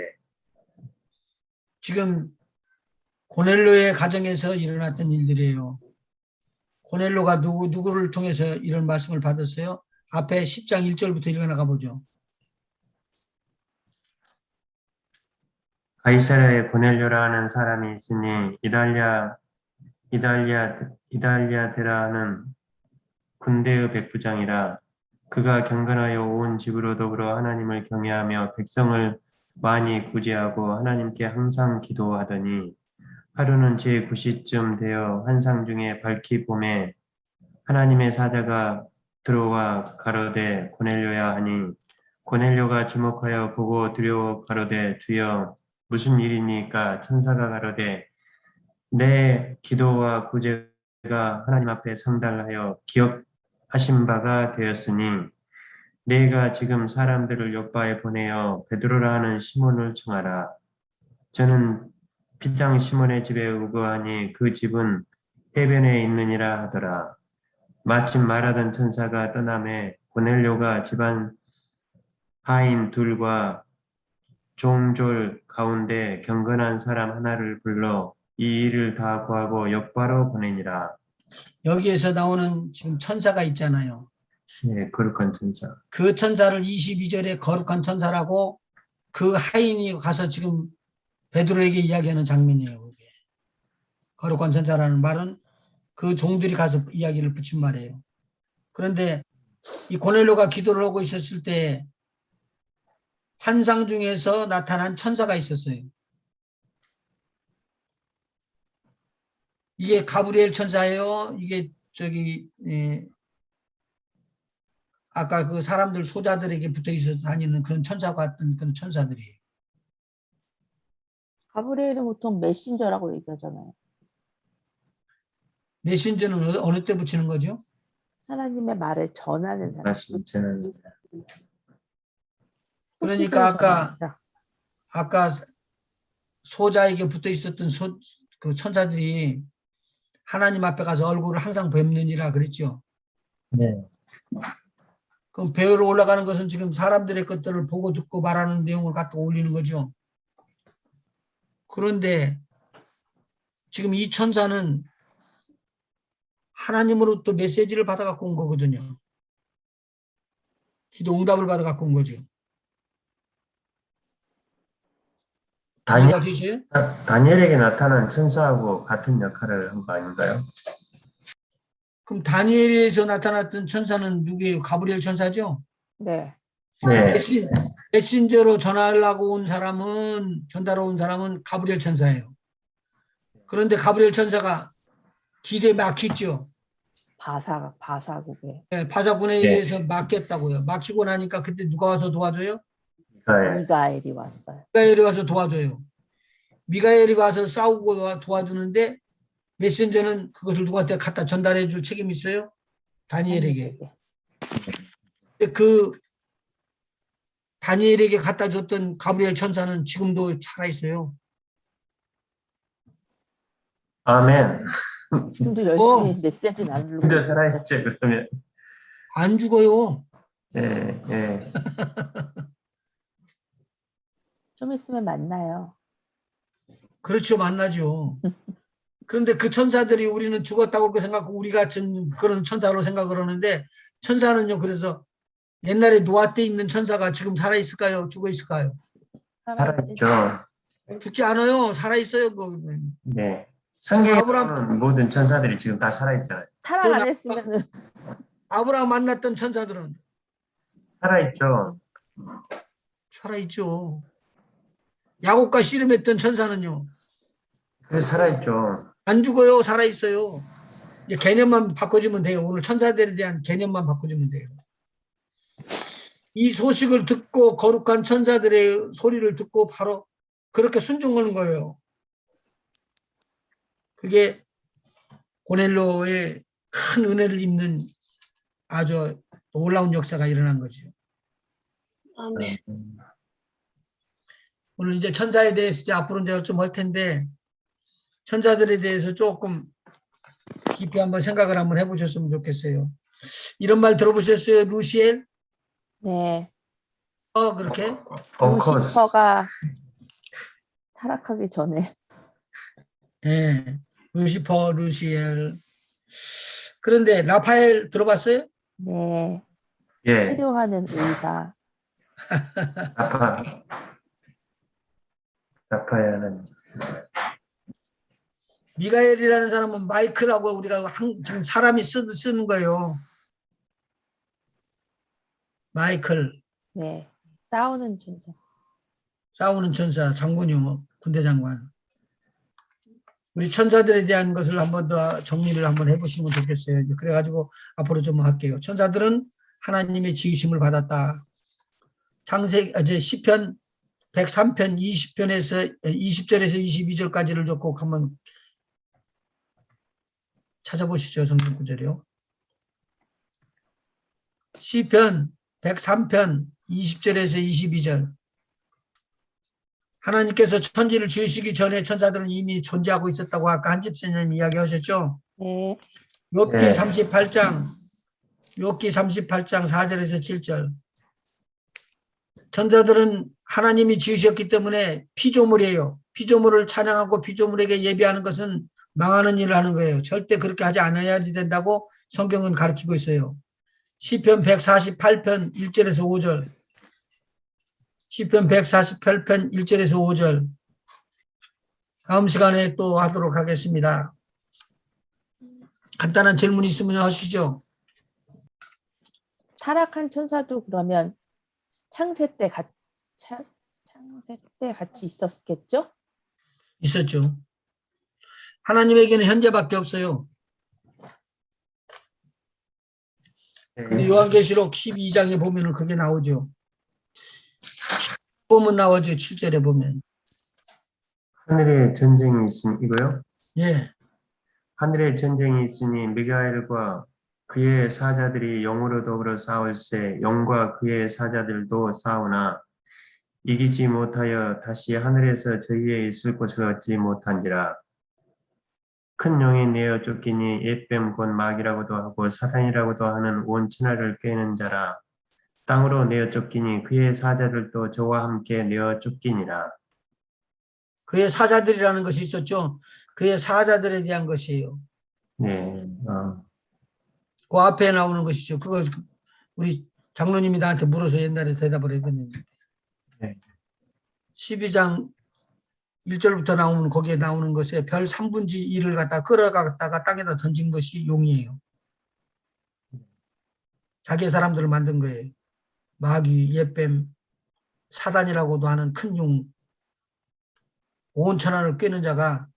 지금 고넬로의 가정에서 일어났던 일들이에요. 고넬로가 누구를 통해서 이런 말씀을 받았어요? 앞에 10장 1절부터 읽어나가 보죠. 가이사랴에 고넬료라는 사람이 있으니 이달리아데라는 군대의 백부장이라. 그가 경건하여 온 집으로 더불어 하나님을 경외하며 백성을 많이 구제하고 하나님께 항상 기도하더니 하루는 제9시쯤 되어 환상 중에 밝히 봄에 하나님의 사자가 들어와 가로되 고넬료야 하니 고넬료가 주목하여 보고 두려워 가로되 주여 무슨 일이니까. 천사가 가로되 내 기도와 구제가 하나님 앞에 상달하여 기억하신 바가 되었으니 내가 지금 사람들을 요바에 보내어 베드로라 하는 시몬을 청하라. 저는 피장 시몬의 집에 우거하니 그 집은 해변에 있느니라 하더라. 마침 말하던 천사가 떠나매 고넬료가 집안 하인 둘과 종졸 가운데 경건한 사람 하나를 불러 이 일을 다 구하고 옆바로 보내니라. 여기에서 나오는 지금 천사가 있잖아요. 네, 거룩한 천사. 그 천사를 22절에 거룩한 천사라고 그 하인이 가서 지금 베드로에게 이야기하는 장면이에요. 그게. 거룩한 천사라는 말은 그 종들이 가서 이야기를 붙인 말이에요. 그런데 이 고넬료가 기도를 하고 있었을 때 환상 중에서 나타난 천사가 있었어요. 이게 가브리엘 천사예요. 이게 아까 그 사람들 소자들에게 붙어 있어 다니는 그런 천사 같은 그런 천사들이에요. 가브리엘은 보통 메신저라고 얘기하잖아요. 메신저는 어느 때 붙이는 거죠? 하나님의 말을 전하는 사람. 말씀 전하는 그러니까 소식을 전하는 사람. 아까 소자에게 붙어 있었던 그 천사들이 하나님 앞에 가서 얼굴을 항상 뵙느니라 그랬죠. 네. 그럼 배우러 올라가는 것은 지금 사람들의 것들을 보고 듣고 말하는 내용을 갖다 올리는 거죠. 그런데 지금 이 천사는 하나님으로부터 메시지를 받아 갖고 온 거거든요. 기도 응답을 받아 갖고 온 거죠. 이해가 되세요? 다니엘에게 나타난 천사하고 같은 역할을 한 거 아닌가요? 그럼 다니엘에서 나타났던 천사는 누구예요? 가브리엘 천사죠? 네. 네. 메신저로 전하려고 온 사람은, 전달하러 온 사람은 가브리엘 천사예요. 그런데 가브리엘 천사가 길에 막혔죠. 바사국에. 네, 바사군에 네. 의해서 막혔다고요. 막히고 나니까 그때 누가 와서 도와줘요? 미카엘. 미가엘이 왔어요. 미가엘이 와서 도와줘요. 미가엘이 와서 싸우고 도와주는데 메신저는 그것을 누구한테 갖다 전달해 줄 책임이 있어요? 다니엘에게. 근데 그 다니엘에게 갖다 줬던 가브리엘 천사는 지금도 살아있어요. 아멘. 지금도 열심히 메시지 나누고 근데 있죠. 살아있죠, 그러면. 안 죽어요. 예, 예. 좀 있으면 만나요. 그렇죠. 만나죠. 그런데 그 천사들이 우리는 죽었다고 그렇게 생각하고 우리 같은 그런 천사로 생각을 하는데 천사는요. 그래서 옛날에 노아 때 있는 천사가 지금 살아있을까요? 죽어있을까요? 살아있죠. 죽지 않아요. 살아있어요. 네. 성경에 아브라함- 나오는 모든 천사들이 지금 다 살아있잖아요. 타락 안 했으면은 아브라함 만났던 천사들은 살아있죠. 살아있죠. 야곱과 씨름했던 천사는요. 그래서 살아있죠. 안 죽어요. 살아있어요. 이제 개념만 바꿔주면 돼요. 오늘 천사들에 대한 개념만 바꿔주면 돼요. 이 소식을 듣고 거룩한 천사들의 소리를 듣고 바로 그렇게 순종하는 거예요. 그게 고넬로의 큰 은혜를 입는 아주 놀라운 역사가 일어난 거죠. 아멘. 오늘 이제 천사에 대해서 이제 앞으로 이제 좀 할 텐데 천사들에 대해서 조금 깊이 한번 생각을 한번 해보셨으면 좋겠어요. 이런 말 들어보셨어요? 루시엘? 네. 그렇게? Of course. 루시퍼가 타락하기 전에 네. 루시퍼, 루시엘. 그런데 라파엘 들어봤어요? 네. 예. 치료하는 의사. 라파엘은 미가엘이라는 사람은 마이크라고 우리가 지금 사람이 쓰는 거예요. 마이클. 네. 싸우는 존재. 싸우는 천사, 장군요. 군대 장관. 우리 천사들에 대한 것을 한번 더 정리를 한번 해보시면 좋겠어요. 그래가지고 앞으로 좀 할게요. 천사들은 하나님의 지으심을 받았다. 시편 103편 20절에서 22절까지를 좀 꼭 한번 찾아보시죠. 성경 구절이요. 시편 103편 20절에서 22절. 하나님께서 천지를 지으시기 전에 천사들은 이미 존재하고 있었다고 아까 한집사님 이야기하셨죠. 네. 욥기 네. 38장 4절에서 7절. 천사들은 하나님이 지으셨기 때문에 피조물이에요. 피조물을 찬양하고 피조물에게 예배하는 것은 망하는 일을 하는 거예요. 절대 그렇게 하지 않아야지 된다고 성경은 가르치고 있어요. 시편 148편 1절에서 5절. 시편 148편 1절에서 5절. 다음 시간에 또 하도록 하겠습니다. 간단한 질문 있으면 하시죠. 타락한 천사도 그러면 창세 때 같이 있었겠죠? 있었죠. 하나님에게는 현재밖에 없어요. 네. 요한계시록 12장에 보면은 그게 나오죠. 보면 나오죠. 7절에 보면. 하늘에 전쟁이 있으니 이거요? 예. 하늘에 전쟁이 있으니 미가엘과 그의 사자들이 영으로 더불어 싸울세 영과 그의 사자들도 싸우나 이기지 못하여 다시 하늘에서 저희에 있을 곳을 얻지 못한지라. 큰 용이 내어 쫓기니 옛뱀 곧 마귀라고도 하고 사탄이라고도 하는 온 천하를 꿰는 자라. 땅으로 내어 쫓기니 그의 사자들도 저와 함께 내어 쫓기니라. 그의 사자들이라는 것이 있었죠. 그의 사자들에 대한 것이에요. 네, 그 앞에 나오는 것이죠. 그거 우리 장로님이 나한테 물어서 옛날에 대답을 해드렸는데. 네. 12장 1절부터 나오면 거기에 나오는 것에 별 3분의 1을 갖다 끌어갔다가 땅에다 던진 것이 용이에요. 자기의 사람들을 만든 거예요. 마귀, 옛뱀, 사단이라고도 하는 큰 용, 온 천하를 꿰는 자가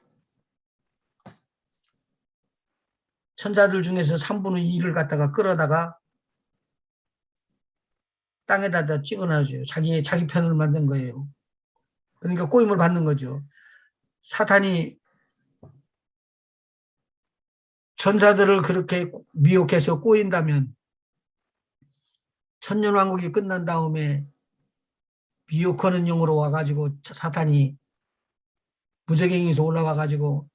천사들 중에서 3분의 2를 갖다가 끌어다가 땅에다 찍어놔줘요. 자기 편을 만든 거예요. 그러니까 꼬임을 받는 거죠. 사탄이 천사들을 그렇게 미혹해서 꼬인다면 천년왕국이 끝난 다음에 미혹하는 영으로 와가지고 사탄이 무적행에서 올라와가지고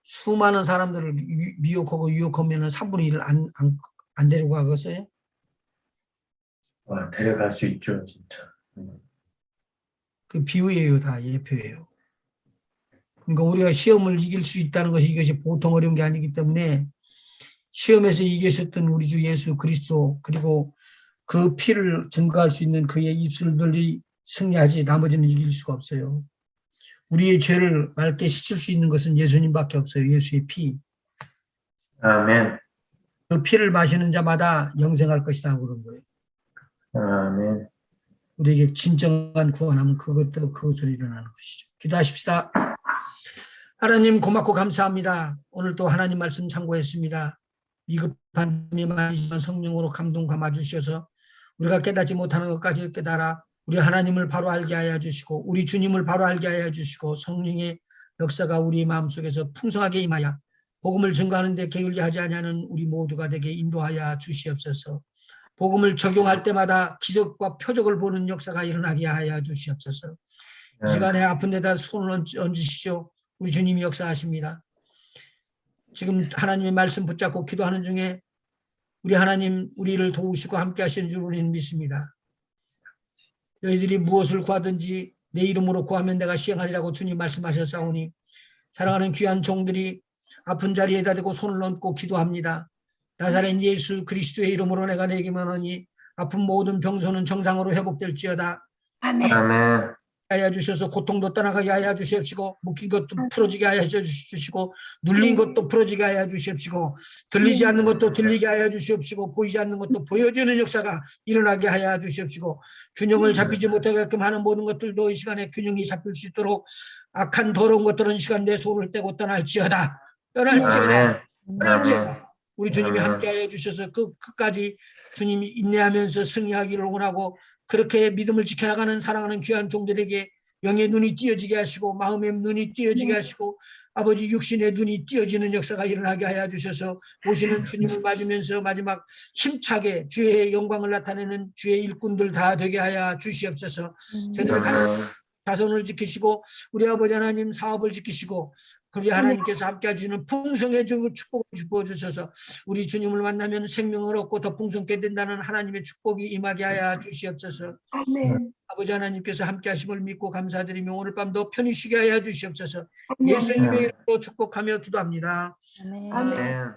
수많은 사람들을 미혹하고 유혹하면 3분의 1을 안 데리고 가겠어요? 데려갈 수 있죠, 진짜. 그 비유예요, 다 예표예요. 그러니까 우리가 시험을 이길 수 있다는 것이 이것이 보통 어려운 게 아니기 때문에 시험에서 이기셨던 우리 주 예수 그리스도 그리고 그 피를 증거할 수 있는 그의 입술들이 승리하지 나머지는 이길 수가 없어요. 우리의 죄를 맑게 씻을 수 있는 것은 예수님밖에 없어요. 예수의 피. 아멘. 그 피를 마시는 자마다 영생할 것이다 그런 거예요. 아멘. 우리에게 진정한 구원하면 그것으로 일어나는 것이죠. 기도하십시다. 하나님 고맙고 감사합니다. 오늘 또 하나님 말씀 참고했습니다. 위급한 점이 많지만 성령으로 감동 감아 주셔서 우리가 깨닫지 못하는 것까지 깨달아 우리 하나님을 바로 알게 하여 주시고 우리 주님을 바로 알게 하여 주시고 성령의 역사가 우리 마음속에서 풍성하게 임하여 복음을 증거하는 데 게을리하지 아니하는 우리 모두가 되게 인도하여 주시옵소서. 복음을 적용할 때마다 기적과 표적을 보는 역사가 일어나게 하여 주시옵소서. 이 시간에 아픈 데다 손을 얹으시죠. 우리 주님이 역사하십니다. 지금 하나님의 말씀 붙잡고 기도하는 중에 우리 하나님 우리를 도우시고 함께 하시는 줄 우리는 믿습니다. 너희들이 무엇을 구하든지 내 이름으로 구하면 내가 시행하리라고 주님 말씀하셨사오니 사랑하는 귀한 종들이 아픈 자리에다 대고 손을 얹고 기도합니다. 나사렛 예수 그리스도의 이름으로 내가 내게만 하니 아픈 모든 병소는 정상으로 회복될지어다. 아멘. 아멘. 하여 주셔서 고통도 떠나가게 하여 주시옵시고 묶인 것도 풀어지게 하여 주시고 눌린 것도 풀어지게 하여 주시옵시고 들리지 않는 것도 들리게 하여 주시옵시고 보이지 않는 것도 보여지는 역사가 일어나게 하여 주시옵시고 균형을 잡히지 못하게끔 하는 모든 것들도 이 시간에 균형이 잡힐 수 있도록 악한 더러운 것들은 이 시간 내 손을 떼고 떠날지어다. 떠날지어다. 떠날지어다. 우리 주님이 함께하여 주셔서 그 끝까지 주님이 인내하면서 승리하기를 원하고 그렇게 믿음을 지켜나가는 사랑하는 귀한 종들에게 영의 눈이 띄어지게 하시고 마음의 눈이 띄어지게 하시고 아버지 육신의 눈이 띄어지는 역사가 일어나게 하여 주셔서 오시는 주님을 맞으면서 마지막 힘차게 주의 영광을 나타내는 주의 일꾼들 다 되게 하여 주시옵소서. 저희들 자손을 지키시고 우리 아버지 하나님 사업을 지키시고 우리 하나님께서 함께 해주시는 풍성해 주고 축복을 부어주셔서 우리 주님을 만나면 생명을 얻고 더 풍성케 된다는 하나님의 축복이 임하게 하여 주시옵소서. 아멘. 아버지 하나님께서 함께 하심을 믿고 감사드리며 오늘 밤도 편히 쉬게 하여 주시옵소서. 아멘. 예수님의 이름으로 축복하며 기도합니다. 아멘. 아멘. 아멘.